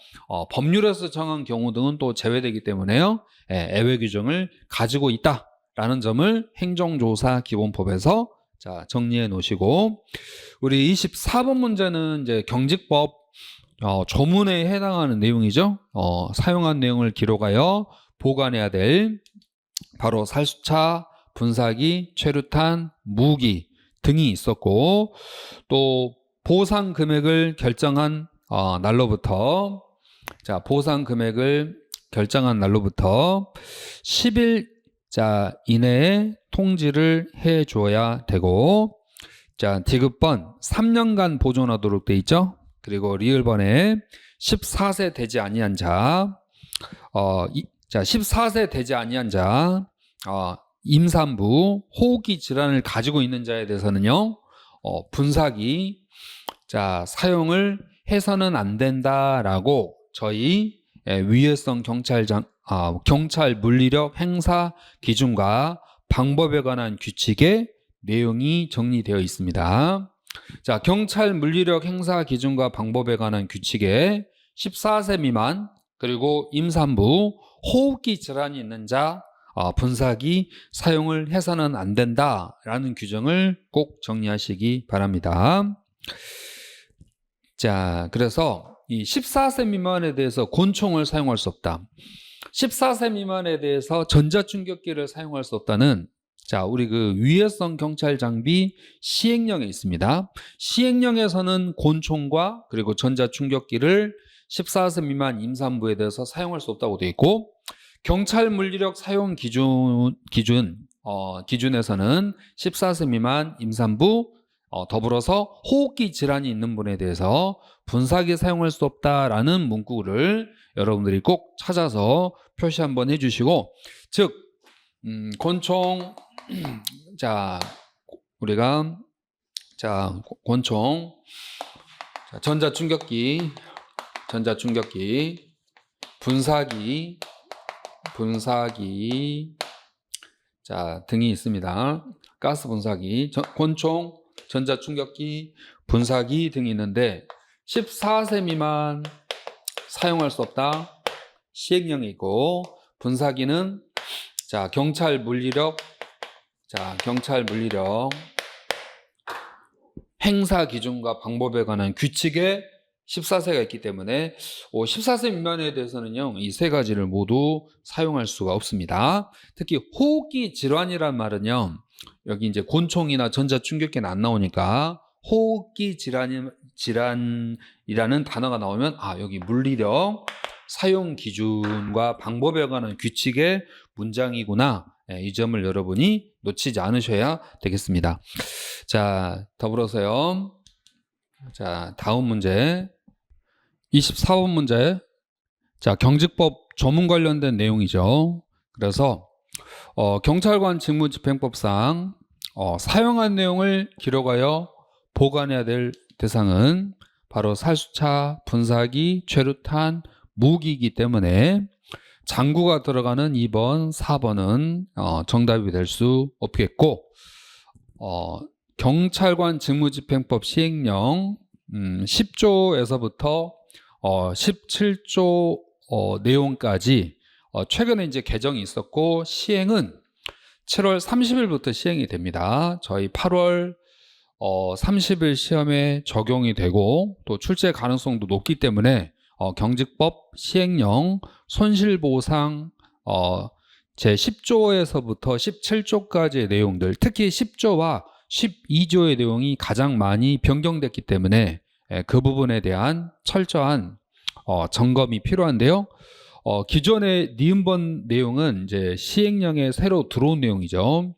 법률에서 정한 경우 등은 또 제외되기 때문에요. 예외 규정을 가지고 있다라는 점을 행정조사 기본법에서 자, 정리해 놓으시고 우리 24번 문제는 이제 경직법 조문에 해당하는 내용이죠. 사용한 내용을 기록하여 보관해야 될 바로 살수차, 분사기, 최루탄, 무기 등이 있었고 또 보상 금액을 결정한 날로부터 자, 보상 금액을 결정한 날로부터 10일 자, 이내에 통지를 해 줘야 되고 자, 디귿번 3년간 보존하도록 돼 있죠. 그리고 리을번에 14세 되지 아니한 자, 자, 14세 되지 아니한 자, 임산부, 호흡기 질환을 가지고 있는 자에 대해서는요, 분사기, 자, 사용을 해서는 안 된다라고 저희 위해성 경찰 물리력 행사 기준과 방법에 관한 규칙에 내용이 정리되어 있습니다. 자, 경찰 물리력 행사 기준과 방법에 관한 규칙에 14세 미만 그리고 임산부, 호흡기 질환이 있는 자 분사기 사용을 해서는 안 된다라는 규정을 꼭 정리하시기 바랍니다. 자, 그래서 이 14세 미만에 대해서 권총을 사용할 수 없다. 14세 미만에 대해서 전자충격기를 사용할 수 없다는 자, 우리 그 위해성 경찰 장비 시행령에 있습니다. 시행령에서는 권총과 그리고 전자충격기를 14세 미만 임산부에 대해서 사용할 수 없다고 되어 있고, 경찰 물리력 사용 기준에서는 14세 미만 임산부 더불어서 호흡기 질환이 있는 분에 대해서 분사기 사용할 수 없다라는 문구를 여러분들이 꼭 찾아서 표시 한번 해주시고, 즉 권총 자 우리가 자 권총 전자충격기 분사기 자 등이 있습니다. 가스 분사기, 권총, 전자충격기, 분사기 등이 있는데 14세 미만 사용할 수 없다 시행령이 있고, 분사기는 자 경찰 물리력 행사 기준과 방법에 관한 규칙에 14세가 있기 때문에 14세 미만에 대해서는요, 이 세 가지를 모두 사용할 수가 없습니다. 특히 호흡기 질환이란 말은요, 여기 이제 권총이나 전자충격기는 안 나오니까 호흡기 질환이라는 단어가 나오면 여기 물리력 사용 기준과 방법에 관한 규칙의 문장이구나, 이 점을 여러분이 놓치지 않으셔야 되겠습니다. 자, 더불어서요. 자, 다음 문제 24번 문제. 자, 경직법 조문 관련된 내용이죠. 그래서 경찰관 직무집행법상 사용한 내용을 기록하여 보관해야 될 대상은 바로 살수차, 분사기, 최루탄, 무기이기 때문에 장구가 들어가는 2번, 4번은 정답이 될 수 없겠고, 경찰관 직무집행법 시행령 10조에서부터 17조 내용까지 최근에 이제 개정이 있었고, 시행은 7월 30일부터 시행이 됩니다. 저희 8월 30일 시험에 적용이 되고 또 출제 가능성도 높기 때문에 경직법 시행령 손실보상 제 10조에서부터 17조까지의 내용들, 특히 10조와 12조의 내용이 가장 많이 변경됐기 때문에 그 부분에 대한 철저한 점검이 필요한데요. 기존의 니은번 내용은 이제 시행령에 새로 들어온 내용이죠.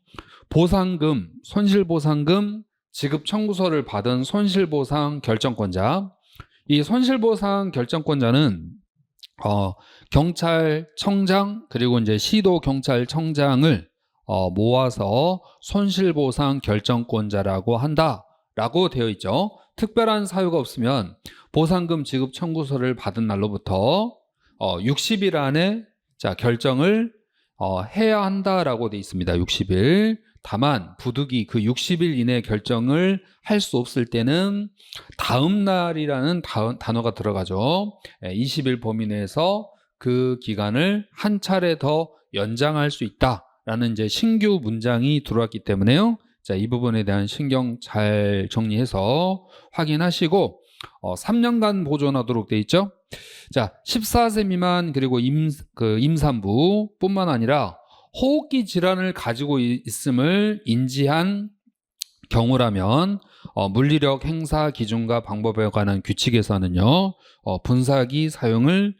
보상금, 손실보상금 지급 청구서를 받은 손실보상 결정권자, 이 손실보상 결정권자는 경찰청장 그리고 이제 시도경찰청장을 모아서 손실보상 결정권자라고 한다라고 되어 있죠. 특별한 사유가 없으면 보상금 지급 청구서를 받은 날로부터 60일 안에 결정을 해야 한다라고 되어 있습니다. 60일. 다만 부득이 그 60일 이내 결정을 할 수 없을 때는 다음 날이라는 단어가 들어가죠. 20일 범위 내에서 그 기간을 한 차례 더 연장할 수 있다라는 이제 신규 문장이 들어왔기 때문에요. 자, 이 부분에 대한 신경 잘 정리해서 확인하시고 3년간 보존하도록 되어 있죠. 자, 14세 미만 그리고 임산부뿐만 아니라 호흡기 질환을 가지고 있음을 인지한 경우라면 물리력 행사 기준과 방법에 관한 규칙에서는요, 분사기 사용을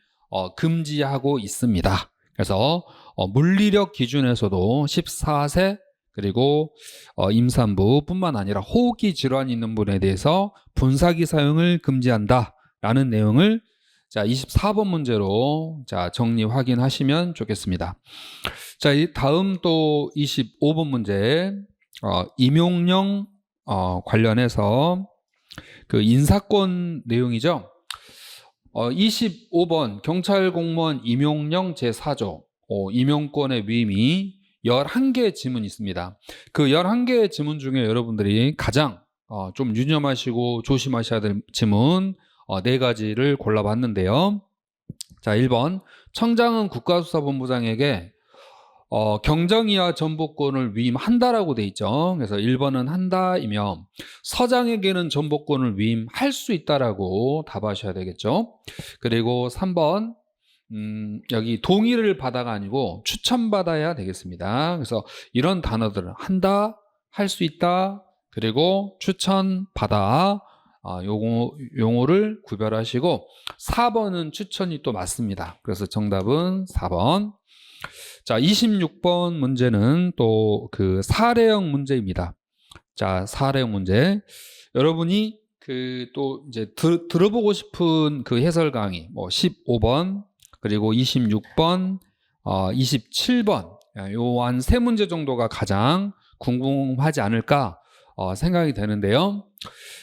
금지하고 있습니다. 그래서 물리력 기준에서도 14세 그리고 임산부뿐만 아니라 호흡기 질환이 있는 분에 대해서 분사기 사용을 금지한다라는 내용을 자 24번 문제로 자 정리 확인하시면 좋겠습니다. 자, 이 다음 또 25번 문제 임용령 관련해서 그 인사권 내용이죠. 25번 경찰공무원 임용령 제4조 임용권의 위임이 11개의 지문이 있습니다. 그 11개의 지문 중에 여러분들이 가장 좀 유념하시고 조심하셔야 될 지문 4가지를 골라봤는데요. 자, 1번 청장은 국가수사본부장에게 경정이하 전보권을 위임한다라고 돼 있죠. 그래서 1번은 한다이며 서장에게는 전보권을 위임할 수 있다라고 답하셔야 되겠죠. 그리고 3번 여기 동의를 받아가 아니고 추천받아야 되겠습니다. 그래서 이런 단어들을 한다, 할 수 있다, 그리고 추천받아 용어를 구별하시고 4번은 추천이 또 맞습니다. 그래서 정답은 4번. 자, 26번 문제는 또 그 사례형 문제입니다. 자, 사례형 문제. 여러분이 그 또 이제 들어보고 싶은 그 해설 강의 뭐 15번 그리고 26번, 27번 요 한 세 문제 정도가 가장 궁금하지 않을까 생각이 되는데요.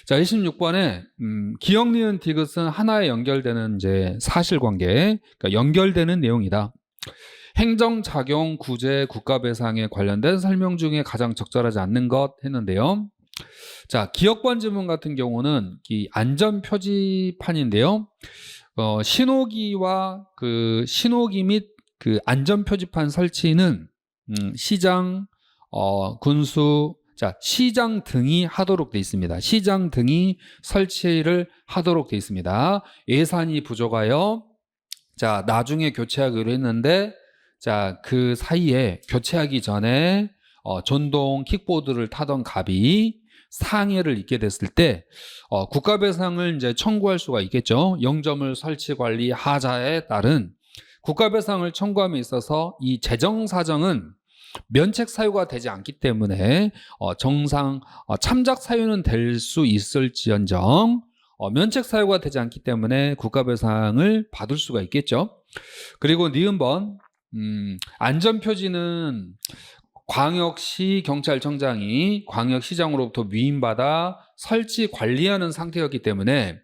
자, 26번에 기억, 니은, 디귿은 하나에 연결되는 이제 사실관계, 그러니까 연결되는 내용이다. 행정작용, 구제, 국가배상에 관련된 설명 중에 가장 적절하지 않는 것 했는데요. 자, 기억관 지문 같은 경우는 이 안전표지판인데요. 신호기와 그 신호기 및 그 안전표지판 설치는 시장, 군수, 자, 시장 등이 하도록 되어 있습니다. 시장 등이 설치를 하도록 되어 있습니다. 예산이 부족하여 자, 나중에 교체하기로 했는데 자, 그 사이에 교체하기 전에 전동 킥보드를 타던 갑이 상해를 입게 됐을 때 국가배상을 이제 청구할 수가 있겠죠. 영점을 설치 관리 하자에 따른 국가배상을 청구함에 있어서 이 재정 사정은 면책 사유가 되지 않기 때문에 정상 참작 사유는 될 수 있을지언정 면책 사유가 되지 않기 때문에 국가배상을 받을 수가 있겠죠. 그리고 니은번 안전표지는 광역시 경찰청장이 광역시장으로부터 위임받아 설치 관리하는 상태였기 때문에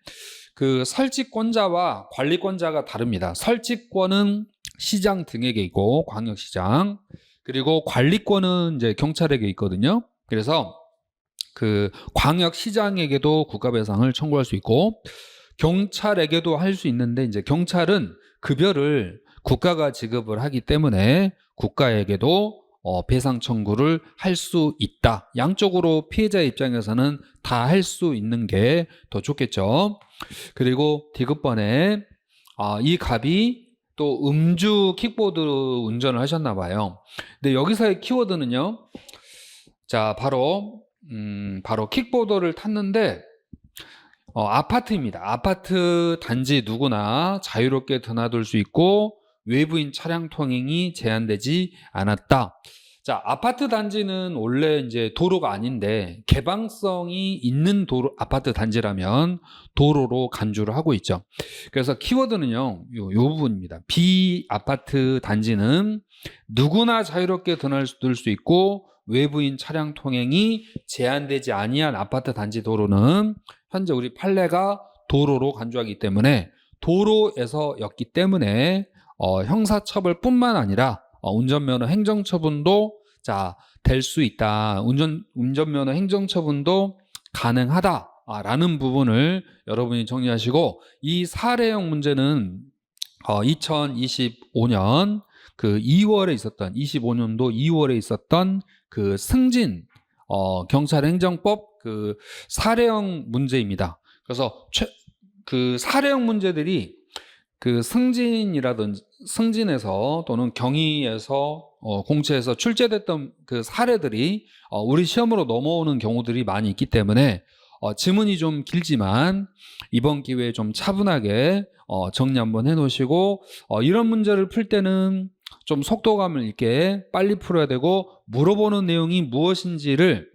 그 설치권자와 관리권자가 다릅니다. 설치권은 시장 등에게 있고 광역시장, 그리고 관리권은 이제 경찰에게 있거든요. 그래서 그 광역시장에게도 국가배상을 청구할 수 있고 경찰에게도 할 수 있는데 이제 경찰은 급여를 국가가 지급을 하기 때문에 국가에게도 배상 청구를 할 수 있다. 양쪽으로 피해자 입장에서는 다 할 수 있는 게 더 좋겠죠. 그리고 디귿번에 이 갑이 또 음주 킥보드 운전을 하셨나 봐요. 근데 여기서의 키워드는요. 자, 바로 킥보드를 탔는데 아파트입니다. 아파트 단지 누구나 자유롭게 드나들 수 있고 외부인 차량 통행이 제한되지 않았다. 자, 아파트 단지는 원래 이제 도로가 아닌데 개방성이 있는 도로, 아파트 단지라면 도로로 간주를 하고 있죠. 그래서 키워드는요, 요 부분입니다. 비아파트 단지는 누구나 자유롭게 드나들 수 있고 외부인 차량 통행이 제한되지 아니한 아파트 단지 도로는 현재 우리 판례가 도로로 간주하기 때문에 도로에서였기 때문에 형사처벌뿐만 아니라 운전면허 행정처분도 될 수 있다. 운전면허 행정처분도 가능하다라는 부분을 여러분이 정리하시고 이 사례형 문제는 2025년 그 2월에 있었던 25년도 2월에 있었던 그 승진 경찰행정법 그 사례형 문제입니다. 그래서 그 사례형 문제들이 그 승진에서 또는 경위에서 공채에서 출제됐던 그 사례들이 우리 시험으로 넘어오는 경우들이 많이 있기 때문에 지문이 좀 길지만 이번 기회에 좀 차분하게 정리 한번 해놓으시고 이런 문제를 풀 때는 좀 속도감을 있게 빨리 풀어야 되고 물어보는 내용이 무엇인지를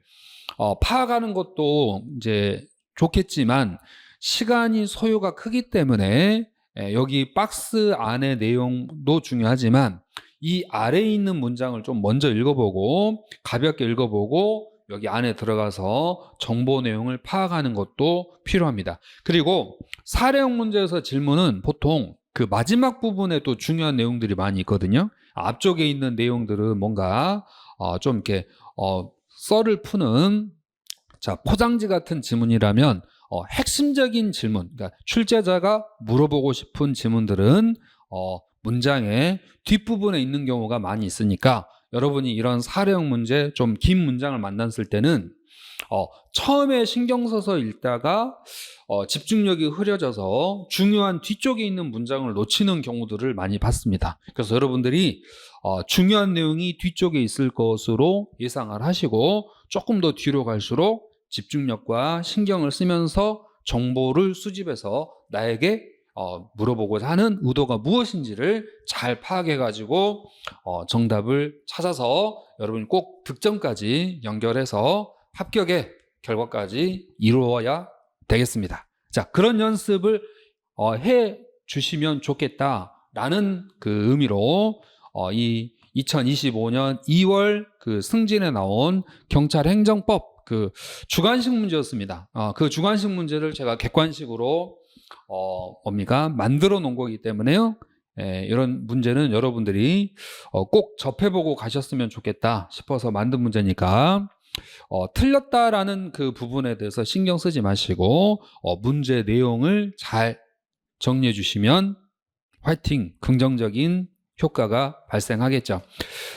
파악하는 것도 이제 좋겠지만 시간이 소요가 크기 때문에 여기 박스 안의 내용도 중요하지만 이 아래에 있는 문장을 좀 먼저 읽어보고 가볍게 읽어보고 여기 안에 들어가서 정보 내용을 파악하는 것도 필요합니다. 그리고 사례형 문제에서 질문은 보통 그 마지막 부분에 또 중요한 내용들이 많이 있거든요. 앞쪽에 있는 내용들은 뭔가 좀 이렇게 썰을 푸는 포장지 같은 지문이라면 핵심적인 질문, 그러니까 출제자가 물어보고 싶은 질문들은 문장의 뒷부분에 있는 경우가 많이 있으니까 여러분이 이런 사례형 문제, 좀 긴 문장을 만났을 때는 처음에 신경 써서 읽다가 집중력이 흐려져서 중요한 뒤쪽에 있는 문장을 놓치는 경우들을 많이 봤습니다. 그래서 여러분들이 중요한 내용이 뒤쪽에 있을 것으로 예상을 하시고 조금 더 뒤로 갈수록 집중력과 신경을 쓰면서 정보를 수집해서 나에게 물어보고자 하는 의도가 무엇인지를 잘 파악해 가지고 정답을 찾아서 여러분이 꼭 득점까지 연결해서 합격의 결과까지 이루어야 되겠습니다. 자, 그런 연습을 해 주시면 좋겠다라는 그 의미로 이 2025년 2월 그 승진에 나온 경찰 행정법 그 주관식 문제였습니다. 그 주관식 문제를 제가 객관식으로 만들어 놓은 거기 때문에요. 이런 문제는 여러분들이 꼭 접해보고 가셨으면 좋겠다 싶어서 만든 문제니까 틀렸다라는 그 부분에 대해서 신경 쓰지 마시고 문제 내용을 잘 정리해 주시면 화이팅! 긍정적인 효과가 발생하겠죠.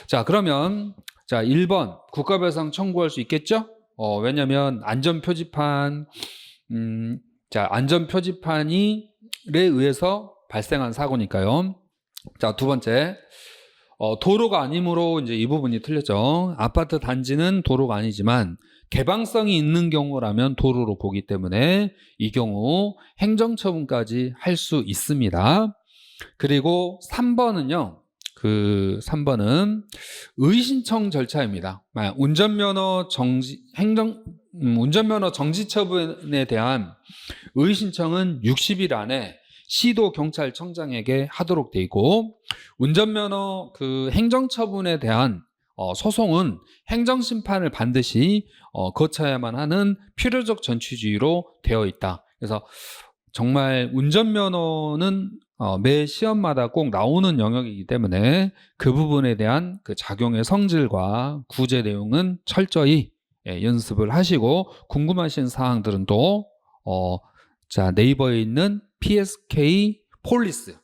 자, 그러면 1번 국가배상 청구할 수 있겠죠? 왜냐하면 안전표지판 안전표지판에 의해서 발생한 사고니까요. 자, 두 번째, 도로가 아니므로 이제 이 부분이 틀렸죠. 아파트 단지는 도로가 아니지만 개방성이 있는 경우라면 도로로 보기 때문에 이 경우 행정처분까지 할 수 있습니다. 그리고 3번은요. 3번은 의신청 절차입니다. 운전면허 정지 처분에 대한 의신청은 60일 안에 시도경찰청장에게 하도록 돼 있고, 운전면허 그 행정처분에 대한 소송은 행정심판을 반드시 거쳐야만 하는 필요적 전취주의로 되어 있다. 그래서 정말 운전면허는 매 시험마다 꼭 나오는 영역이기 때문에 그 부분에 대한 그 작용의 성질과 구제 내용은 철저히 연습을 하시고, 궁금하신 사항들은 또 네이버에 있는 PSK 폴리스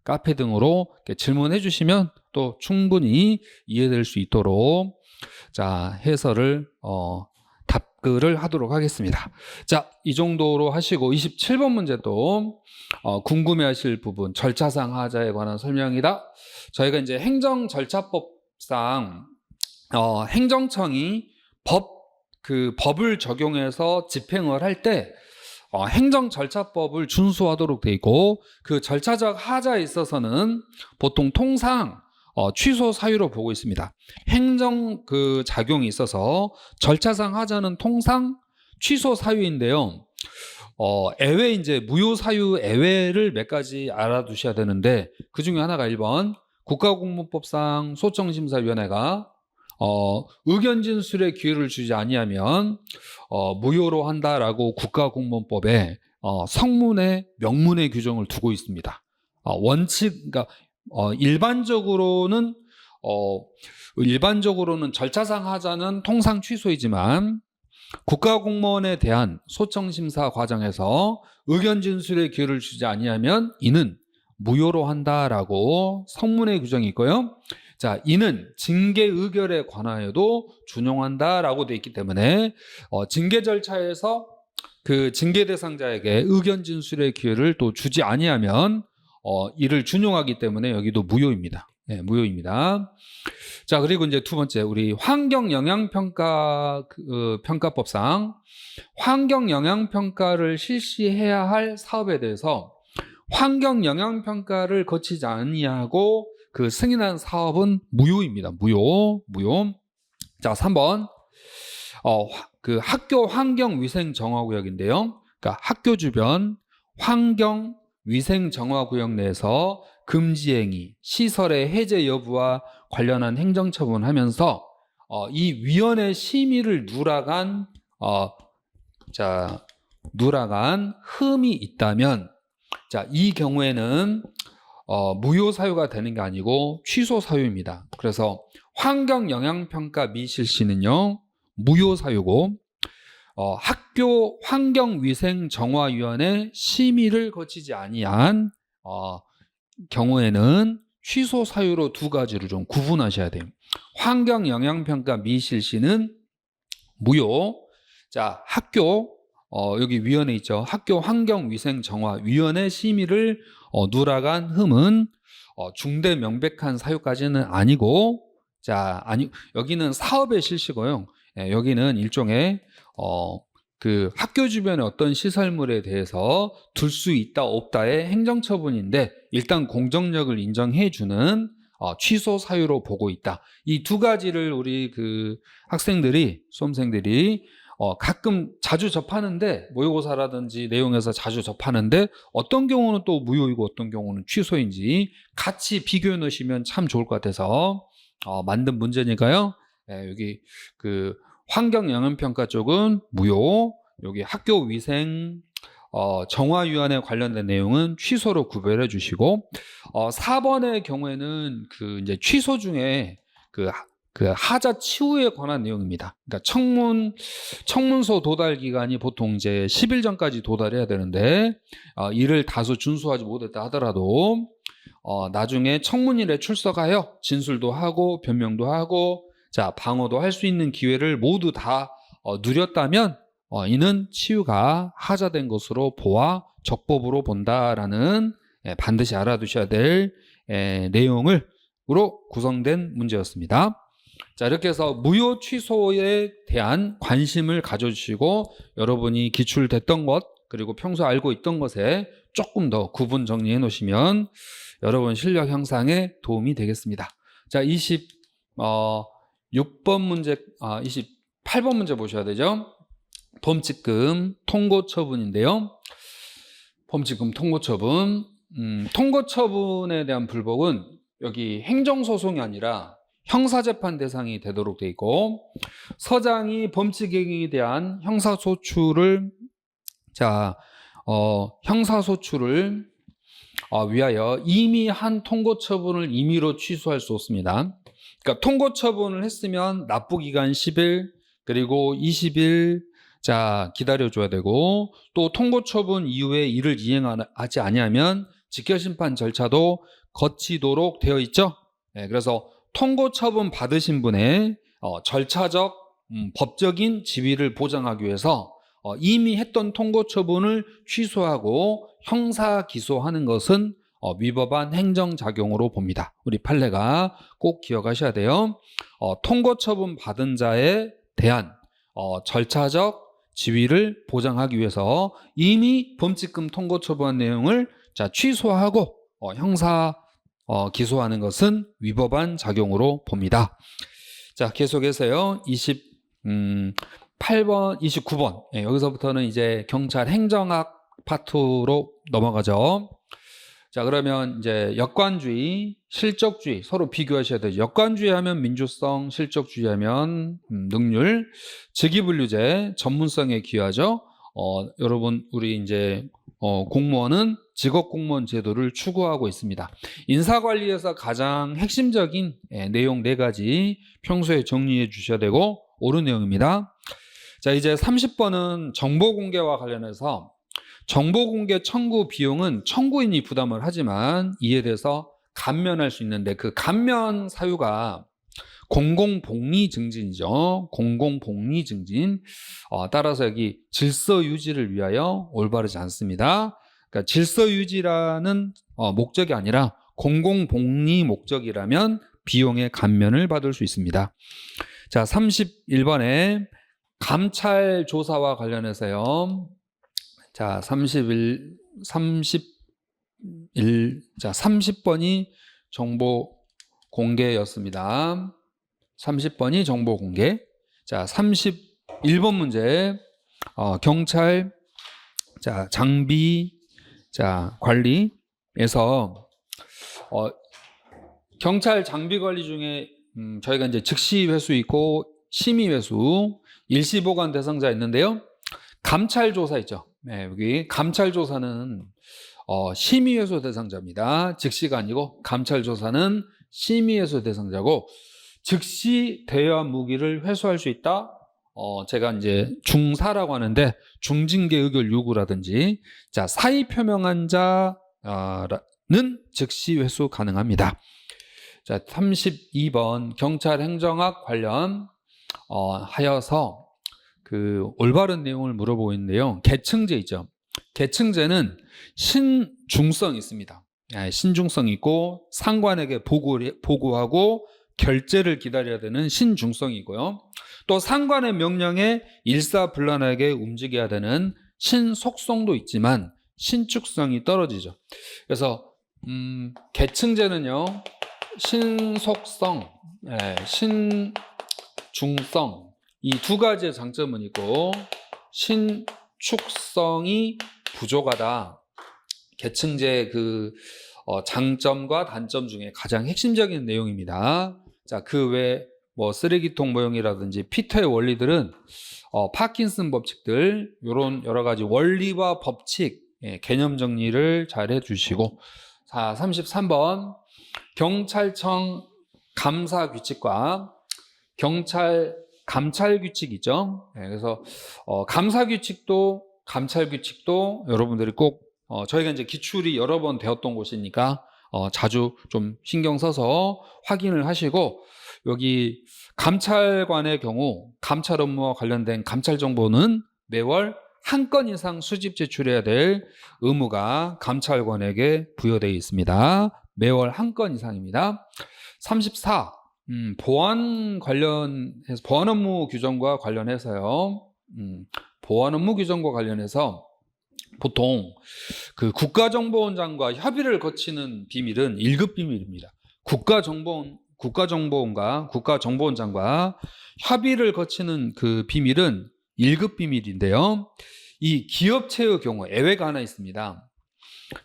카페 등으로 질문해 주시면 또 충분히 이해될 수 있도록 해설을 답글을 하도록 하겠습니다. 자, 이 정도로 하시고 27번 문제도 궁금해하실 부분, 절차상 하자에 관한 설명이다. 저희가 이제 행정절차법상 행정청이 법을 적용해서 집행을 할 때 행정절차법을 준수하도록 돼 있고, 그 절차적 하자에 있어서는 보통 통상 취소 사유로 보고 있습니다. 행정 그 작용이 있어서 절차상 하자는 통상 취소 사유인데요. 애외 이제 무효 사유 애외를 몇 가지 알아두셔야 되는데, 그 중에 하나가 1번 국가공무법상 소청심사위원회가 의견 진술의 기회를 주지 아니하면 무효로 한다라고 국가공무원법에 성문에 명문의 규정을 두고 있습니다. 그러니까 일반적으로는 절차상 하자는 통상 취소이지만 국가공무원에 대한 소청심사 과정에서 의견 진술의 기회를 주지 아니하면 이는 무효로 한다라고 성문의 규정이 있고요. 자, 이는 징계 의결에 관하여도 준용한다라고 되어 있기 때문에 징계 절차에서 그 징계 대상자에게 의견 진술의 기회를 또 주지 아니하면 이를 준용하기 때문에 여기도 무효입니다. 네, 무효입니다. 자, 그리고 이제 두 번째, 우리 환경영향평가 평가법상 환경영향평가를 실시해야 할 사업에 대해서 환경영향평가를 거치지 아니하고 그 승인한 사업은 무효입니다. 무효. 자, 3번 그 학교 환경위생정화구역인데요. 그러니까 학교 주변 환경위생정화구역 내에서 금지행위, 시설의 해제 여부와 관련한 행정처분하면서 이 위원회 심의를 누락한 흠이 있다면, 이 경우에는 무효 사유가 되는 게 아니고 취소 사유입니다. 그래서 환경영향평가 미실시는요 무효 사유고, 학교 환경위생정화위원회 심의를 거치지 아니한 경우에는 취소 사유로 두 가지로 좀 구분하셔야 돼요. 환경영향평가 미실시는 무효. 자, 학교 여기 위원회 있죠. 학교 환경위생정화위원회 심의를 누락한 흠은 중대 명백한 사유까지는 아니고, 여기는 사업의 실시고요. 예, 여기는 일종의 그 학교 주변의 어떤 시설물에 대해서 둘 수 있다 없다의 행정처분인데, 일단 공정력을 인정해주는 취소 사유로 보고 있다. 이 두 가지를 우리 그 수험생들이 가끔 자주 접하는데, 모의고사라든지 내용에서 자주 접하는데, 어떤 경우는 또 무효이고 어떤 경우는 취소인지 같이 비교해 놓으시면 참 좋을 것 같아서 만든 문제니까요. 예, 여기 그 환경영향평가 쪽은 무효, 여기 학교위생 정화위원회 관련된 내용은 취소로 구별해 주시고, 4번의 경우에는 그 이제 취소 중에 그 하자 치우에 관한 내용입니다. 그러니까 청문서 도달 기간이 보통 이제 10일 전까지 도달해야 되는데, 이를 다수 준수하지 못했다 하더라도 나중에 청문일에 출석하여 진술도 하고 변명도 하고 방어도 할 수 있는 기회를 모두 다 누렸다면 이는 치유가 하자된 것으로 보아 적법으로 본다라는 반드시 알아두셔야 될 내용으로 구성된 문제였습니다. 자, 이렇게 해서 무효 취소에 대한 관심을 가져주시고, 여러분이 기출됐던 것 그리고 평소 알고 있던 것에 조금 더 구분 정리해 놓으시면 여러분 실력 향상에 도움이 되겠습니다. 자, 28번 문제 보셔야 되죠. 범칙금 통고처분인데요. 범칙금 통고처분. 통고처분에 대한 불복은 여기 행정소송이 아니라 형사재판 대상이 되도록 돼 있고, 서장이 범칙행위에 대한 형사소출을 위하여 이미 한 통고처분을 임의로 취소할 수 없습니다. 그러니까 통고처분을 했으면 납부기간 10일 그리고 20일 기다려줘야 되고, 또 통고처분 이후에 이를 이행하지 아니하면 직결심판 절차도 거치도록 되어 있죠. 네, 그래서 통고처분 받으신 분의 절차적 법적인 지위를 보장하기 위해서 이미 했던 통고처분을 취소하고 형사 기소하는 것은 위법한 행정작용으로 봅니다. 우리 판례가 꼭 기억하셔야 돼요. 통고처분 받은 자에 대한 절차적 지위를 보장하기 위해서 이미 범칙금 통고처분한 내용을 취소하고 형사 기소하는 것은 위법한 작용으로 봅니다. 자, 계속해서요. 29번. 여기서부터는 이제 경찰 행정학 파트로 넘어가죠. 자, 그러면 이제 역관주의, 실적주의 서로 비교하셔야 되죠. 역관주의 하면 민주성, 실적주의 하면 능률, 직위분류제, 전문성에 기여하죠. 여러분, 우리 이제 공무원은 직업공무원 제도를 추구하고 있습니다. 인사관리에서 가장 핵심적인 내용 4가지 평소에 정리해 주셔야 되고, 옳은 내용입니다. 자, 이제 30번은 정보공개와 관련해서 정보공개 청구 비용은 청구인이 부담을 하지만 이에 대해서 감면할 수 있는데, 그 감면 사유가 공공복리 증진이죠. 공공복리 증진. 따라서 여기 질서 유지를 위하여 올바르지 않습니다. 그러니까 질서 유지라는 목적이 아니라 공공복리 목적이라면 비용의 감면을 받을 수 있습니다. 자, 31번에 감찰 조사와 관련해서요. 자, 30번이 정보 공개였습니다. 30번이 정보 공개. 자, 31번 문제. 경찰 장비 관리에서 경찰 장비 관리 중에 저희가 이제 즉시 회수 있고 심의 회수, 일시 보관 대상자 있는데요. 감찰 조사 있죠. 네, 여기 감찰 조사는 심의 회수 대상자입니다. 즉시가 아니고 감찰 조사는 심의 회수 대상자고, 즉시 대여 무기를 회수할 수 있다. 제가 이제 중사라고 하는데 중징계 의결 요구라든지 사의 표명한 자는 즉시 회수 가능합니다. 자, 32번 경찰 행정학 관련 하여서 그 올바른 내용을 물어보고 있는데요. 계층제 있죠. 계층제는 신중성이 있습니다. 신중성이 있고 상관에게 보고하고 결재를 기다려야 되는 신중성이고요. 또 상관의 명령에 일사불란하게 움직여야 되는 신속성도 있지만 신축성이 떨어지죠. 그래서 계층제는요, 신속성, 신중성 이 두 가지의 장점은 있고 신축성이 부족하다. 계층제 그 장점과 단점 중에 가장 핵심적인 내용입니다. 자, 그 외 뭐 쓰레기통 모형이라든지 피터의 원리들은 파킨슨 법칙들 이런 여러 가지 원리와 법칙 개념 정리를 잘 해주시고, 자 33번 경찰청 감사 규칙과 감찰 규칙이죠. 그래서 감사 규칙도 감찰 규칙도 여러분들이 꼭 저희가 이제 기출이 여러 번 되었던 곳이니까 자주 좀 신경 써서 확인을 하시고, 여기 감찰관의 경우 감찰 업무와 관련된 감찰 정보는 매월 한 건 이상 수집 제출해야 될 의무가 감찰관에게 부여되어 있습니다. 매월 한 건 이상입니다. 34. 보안 업무 규정과 관련해서요. 보안 업무 규정과 관련해서 보통 그 국가정보원장과 협의를 거치는 비밀은 1급 비밀입니다. 국가정보원장과 협의를 거치는 그 비밀은 1급 비밀인데요. 이 기업체의 경우 예외가 하나 있습니다.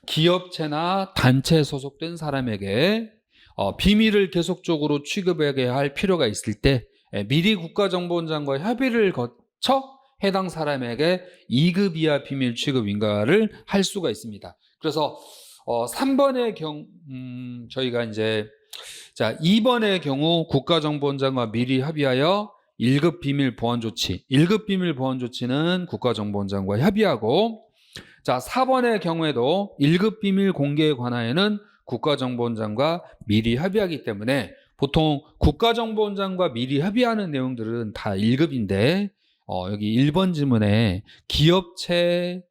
기업체나 단체에 소속된 사람에게 비밀을 계속적으로 취급해야 할 필요가 있을 때 미리 국가정보원장과 협의를 거쳐 해당 사람에게 2급 이하 비밀 취급 인가를 할 수가 있습니다. 그래서 3번의 저희가 이제 2번의 경우 국가정보원장과 미리 협의하여 1급 비밀 보안 조치, 1급 비밀 보안 조치는 국가정보원장과 협의하고, 자 4번의 경우에도 1급 비밀 공개에 관하여는 국가정보원장과 미리 협의하기 때문에 보통 국가정보원장과 미리 협의하는 내용들은 다 1급인데 여기 1번 지문에 기업체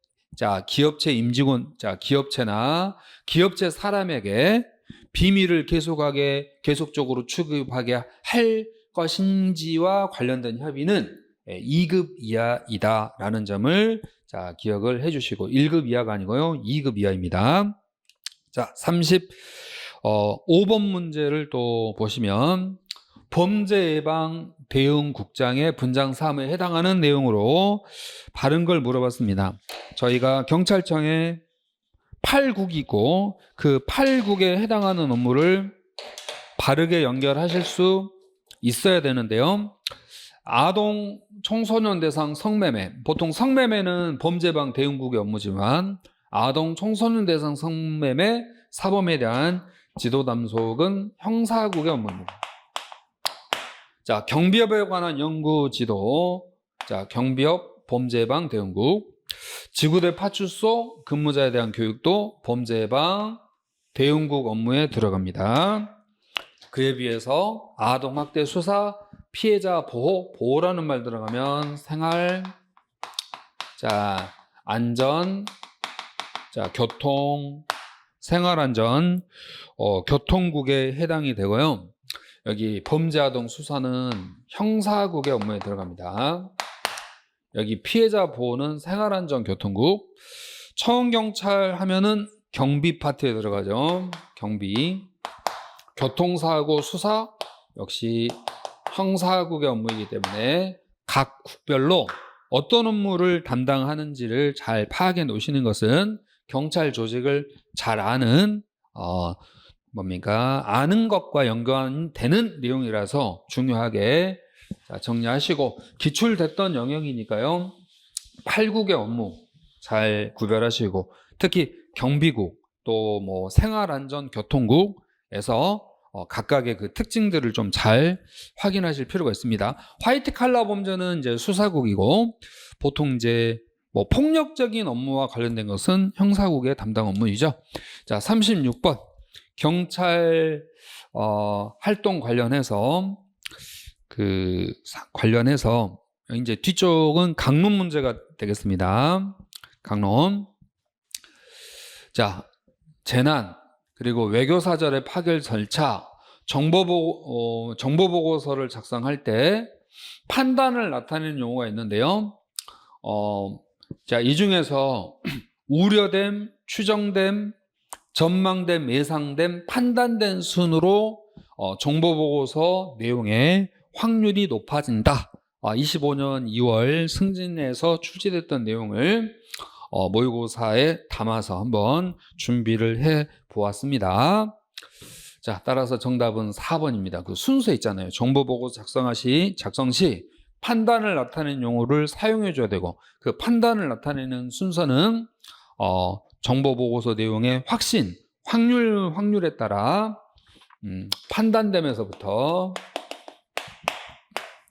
임직원, 기업체나 기업체 사람에게 비밀을 계속적으로 취급하게 할 것인지와 관련된 협의는 2급 이하이다라는 점을 기억을 해주시고, 1급 이하가 아니고요 2급 이하입니다. 자 35번 문제를 또 보시면 범죄 예방 대응국장의 분장 사무에 해당하는 내용으로 바른 걸 물어봤습니다. 저희가 경찰청에 8국이 있고 그 8국에 해당하는 업무를 바르게 연결하실 수 있어야 되는데요. 아동 청소년 대상 성매매, 보통 성매매는 범죄방 대응국의 업무지만 아동 청소년 대상 성매매 사범에 대한 지도 담속은 형사국의 업무입니다. 자, 경비업에 관한 연구 지도, 자, 경비업 범죄 예방 대응국, 지구대 파출소 근무자에 대한 교육도 범죄 예방 대응국 업무에 들어갑니다. 그에 비해서 아동학대 수사, 피해자 보호라는 말 들어가면 생활, 안전, 교통, 생활안전, 교통국에 해당이 되고요. 여기 범죄아동 수사는 형사국의 업무에 들어갑니다. 여기 피해자 보호는 생활안전 교통국, 청원경찰 하면은 경비 파트에 들어가죠. 경비, 교통사고 수사 역시 형사국의 업무이기 때문에 각 국별로 어떤 업무를 담당하는지를 잘 파악해 놓으시는 것은 경찰 조직을 잘 아는 아는 것과 연관되는 내용이라서 중요하게 정리하시고, 기출됐던 영역이니까요 8국의 업무 잘 구별하시고, 특히 경비국 또 뭐 생활안전 교통국에서 각각의 그 특징들을 좀 잘 확인하실 필요가 있습니다. 화이트 칼라 범죄는 이제 수사국이고, 보통 이제 뭐 폭력적인 업무와 관련된 것은 형사국의 담당 업무이죠. 자, 36번 경찰 활동 관련해서 이제 뒤쪽은 강론 문제가 되겠습니다. 강론. 자, 재난, 그리고 외교사절의 파결 절차, 정보보고서를 작성할 때 판단을 나타내는 용어가 있는데요. 자, 이 중에서 우려됨, 추정됨, 전망됨, 예상됨, 판단된 순으로 정보보고서 내용의 확률이 높아진다. 25년 2월 승진에서 출제됐던 내용을 모의고사에 담아서 한번 준비를 해 보았습니다. 자, 따라서 정답은 4번입니다. 그 순서 있잖아요. 정보보고서 작성 시 판단을 나타내는 용어를 사용해 줘야 되고, 그 판단을 나타내는 순서는 정보보고서 내용의 확률에 따라 판단됨에서부터,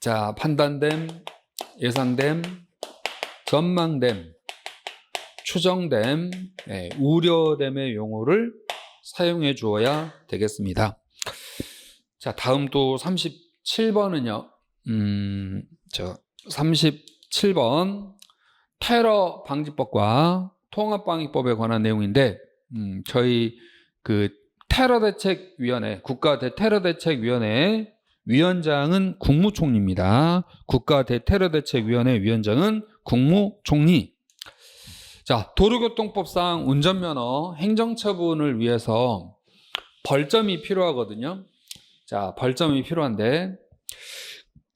자, 판단됨, 예상됨, 전망됨, 추정됨, 우려됨의 용어를 사용해 주어야 되겠습니다. 자, 다음 또 37번은요. 37번 테러 방지법과 통합방위법에 관한 내용인데, 저희 그 테러대책위원회, 국가대테러대책위원회 위원장은 국무총리입니다. 국가대테러대책위원회 위원장은 국무총리. 자, 도로교통법상 운전면허 행정처분을 위해서 벌점이 필요하거든요. 자, 벌점이 필요한데,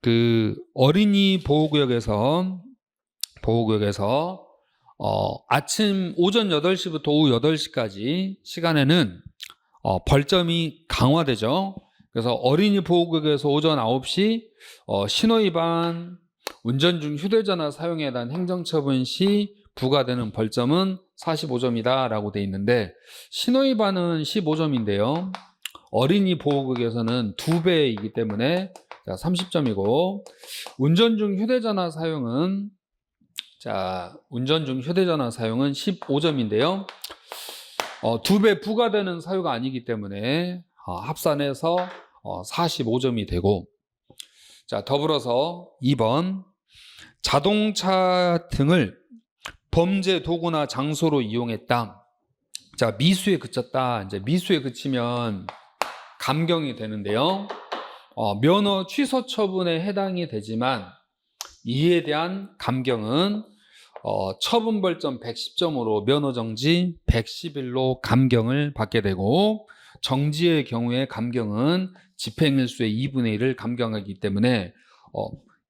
그 어린이 보호구역에서 아침 오전 8시부터 오후 8시까지 시간에는 벌점이 강화되죠. 그래서 어린이 보호구역에서 오전 9시 신호위반, 운전 중 휴대전화 사용에 대한 행정처분 시 부과되는 벌점은 45점이다 라고 돼 있는데, 신호위반은 15점인데요 어린이 보호구역에서는 2배이기 때문에 30점이고, 운전 중 휴대전화 사용은 15점인데요 2배 부과되는 사유가 아니기 때문에 합산해서 45점이 되고, 자, 더불어서 2번 자동차 등을 범죄 도구나 장소로 이용했다. 자, 미수에 그쳤다. 이제 미수에 그치면 감경이 되는데요. 면허 취소 처분에 해당이 되지만 이에 대한 감경은 처분 벌점 110점으로 면허 정지 110일로 감경을 받게 되고, 정지의 경우에 감경은 집행일수의 2분의 1을 감경하기 때문에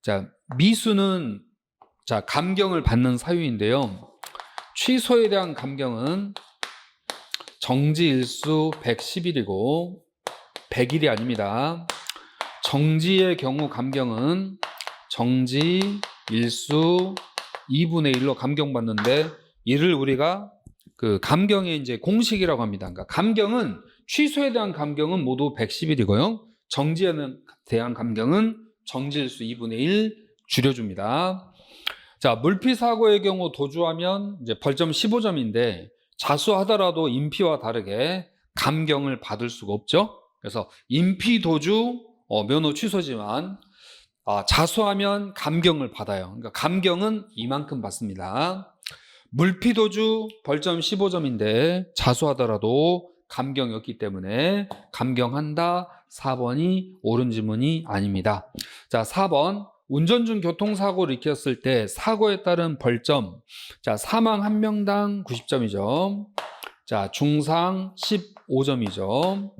자, 미수는 감경을 받는 사유인데요. 취소에 대한 감경은 정지일수 110일이고 100일이 아닙니다. 정지의 경우 감경은 정지일수 2분의 1로 감경받는데, 이를 우리가 그 감경의 이제 공식이라고 합니다. 그러니까 감경은, 취소에 대한 감경은 모두 110일이고요. 정지에 대한 감경은 정지일수 2분의 1 줄여줍니다. 자, 물피사고의 경우 도주하면 이제 벌점 15점인데, 자수하더라도 인피와 다르게 감경을 받을 수가 없죠. 그래서 인피 도주 면허 취소지만 자수하면 감경을 받아요. 그러니까 감경은 이만큼 받습니다. 물피 도주 벌점 15점인데 자수하더라도 감경이 없기 때문에 감경한다. 4번이 옳은 지문이 아닙니다. 자, 4번 운전 중 교통사고를 일으켰을 때 사고에 따른 벌점, 자, 사망 1명당 90점이죠. 자, 중상 15점이죠.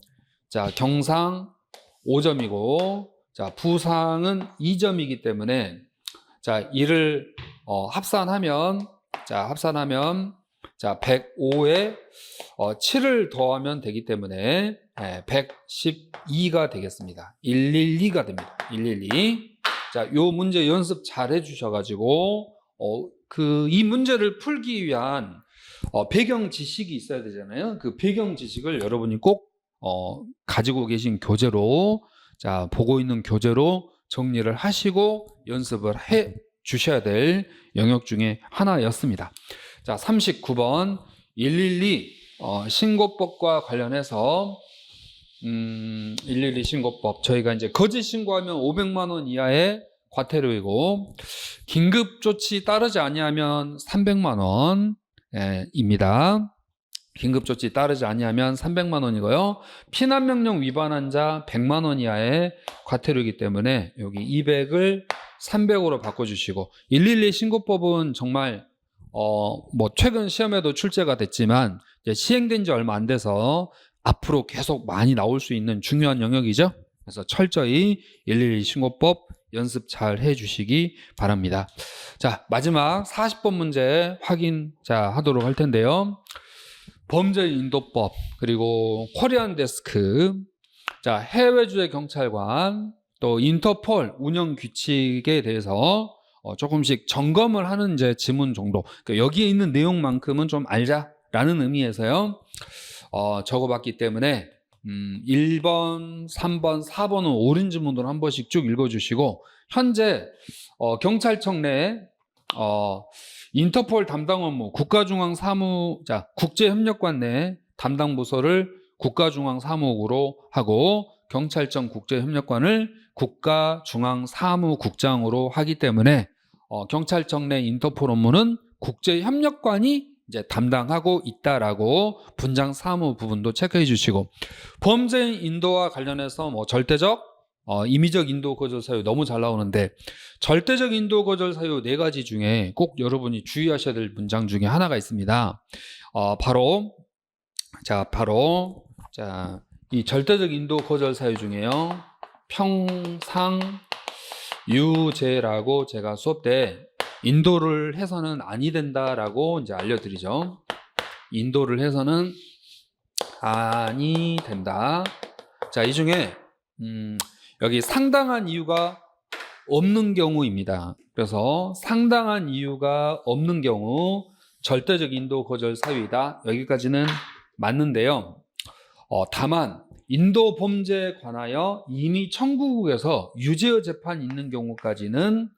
자, 경상 5점이고, 자, 부상은 2점이기 때문에, 자, 이를 합산하면 105에 7을 더하면 되기 때문에 112가 되겠습니다. 112가 됩니다. 112. 자, 요 문제 연습 잘 해주셔가지고 이 문제를 풀기 위한 배경 지식이 있어야 되잖아요. 그 배경 지식을 여러분이 꼭 가지고 계신 교재로, 자, 보고 있는 교재로 정리를 하시고 연습을 해 주셔야 될 영역 중에 하나였습니다. 자, 39번 112 신고법과 관련해서 112 신고법, 저희가 이제 거짓 신고하면 500만 원 이하의 과태료이고 긴급조치 따르지 아니하면 300만 원입니다. 긴급조치 따르지 아니하면 300만 원이고요. 피난명령 위반한 자 100만 원 이하의 과태료이기 때문에 여기 200을 300으로 바꿔주시고 112 신고법은 정말 뭐 최근 시험에도 출제가 됐지만 이제 시행된 지 얼마 안 돼서 앞으로 계속 많이 나올 수 있는 중요한 영역이죠. 그래서 철저히 112 신고법 연습 잘 해주시기 바랍니다. 자, 마지막 40번 문제 하도록 할 텐데요. 범죄인도법 그리고 코리안 데스크, 자 해외주재 경찰관, 또 인터폴 운영 규칙에 대해서 조금씩 점검을 하는 이제 지문 정도. 그러니까 여기에 있는 내용만큼은 좀 알자라는 의미에서요. 적어봤기 때문에 1번, 3번, 4번은 옳은 지문으로 한 번씩 쭉 읽어주시고 현재 경찰청 내 인터폴 담당 업무 국제협력관 내 담당 부서를 국가중앙사무국으로 하고 경찰청 국제협력관을 국가중앙사무국장으로 하기 때문에 경찰청 내 인터폴 업무는 국제협력관이 이제 담당하고 있다라고 분장 사무 부분도 체크해 주시고, 범죄인 인도와 관련해서 뭐 절대적 임의적 인도 거절 사유 너무 잘 나오는데 절대적 인도 거절 사유 4가지 중에 꼭 여러분이 주의하셔야 될 문장 중에 하나가 있습니다. 바로 이 절대적 인도 거절 사유 중에요. 평상유죄라고 제가 수업 때 인도를 해서는 아니 된다라고 이제 알려드리죠. 인도를 해서는 아니 된다. 자, 이 중에 여기 상당한 이유가 없는 경우입니다. 그래서 상당한 이유가 없는 경우 절대적 인도 거절 사유이다. 여기까지는 맞는데요. 다만 인도 범죄에 관하여 이미 청구국에서 유죄의 재판이 있는 경우까지는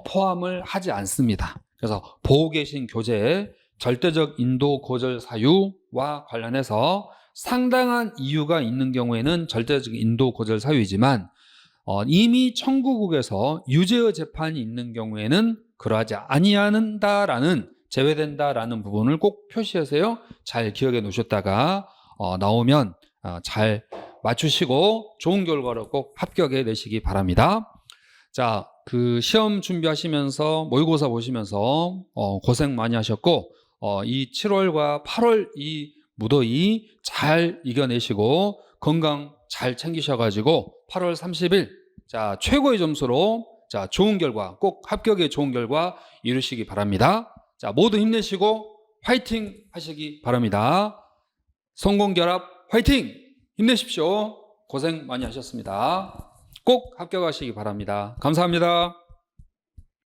포함을 하지 않습니다. 그래서 보고 계신 교재에 절대적 인도 거절 사유와 관련해서 상당한 이유가 있는 경우에는 절대적 인도 거절 사유이지만 이미 청구국에서 유죄의 재판이 있는 경우에는 그러하지 아니한다라는 제외된다라는 부분을 꼭 표시하세요. 잘 기억해 놓으셨다가 나오면 잘 맞추시고 좋은 결과로 꼭 합격해 내시기 바랍니다. 자, 그 시험 준비하시면서 모의고사 보시면서 고생 많이 하셨고 이 7월과 8월 이 무더위 잘 이겨내시고 건강 잘 챙기셔가지고 8월 30일 자 최고의 점수로 자 좋은 결과 꼭 합격의 좋은 결과 이루시기 바랍니다. 자, 모두 힘내시고 화이팅 하시기 바랍니다. 성공결합 화이팅! 힘내십시오. 고생 많이 하셨습니다. 꼭 합격하시기 바랍니다. 감사합니다.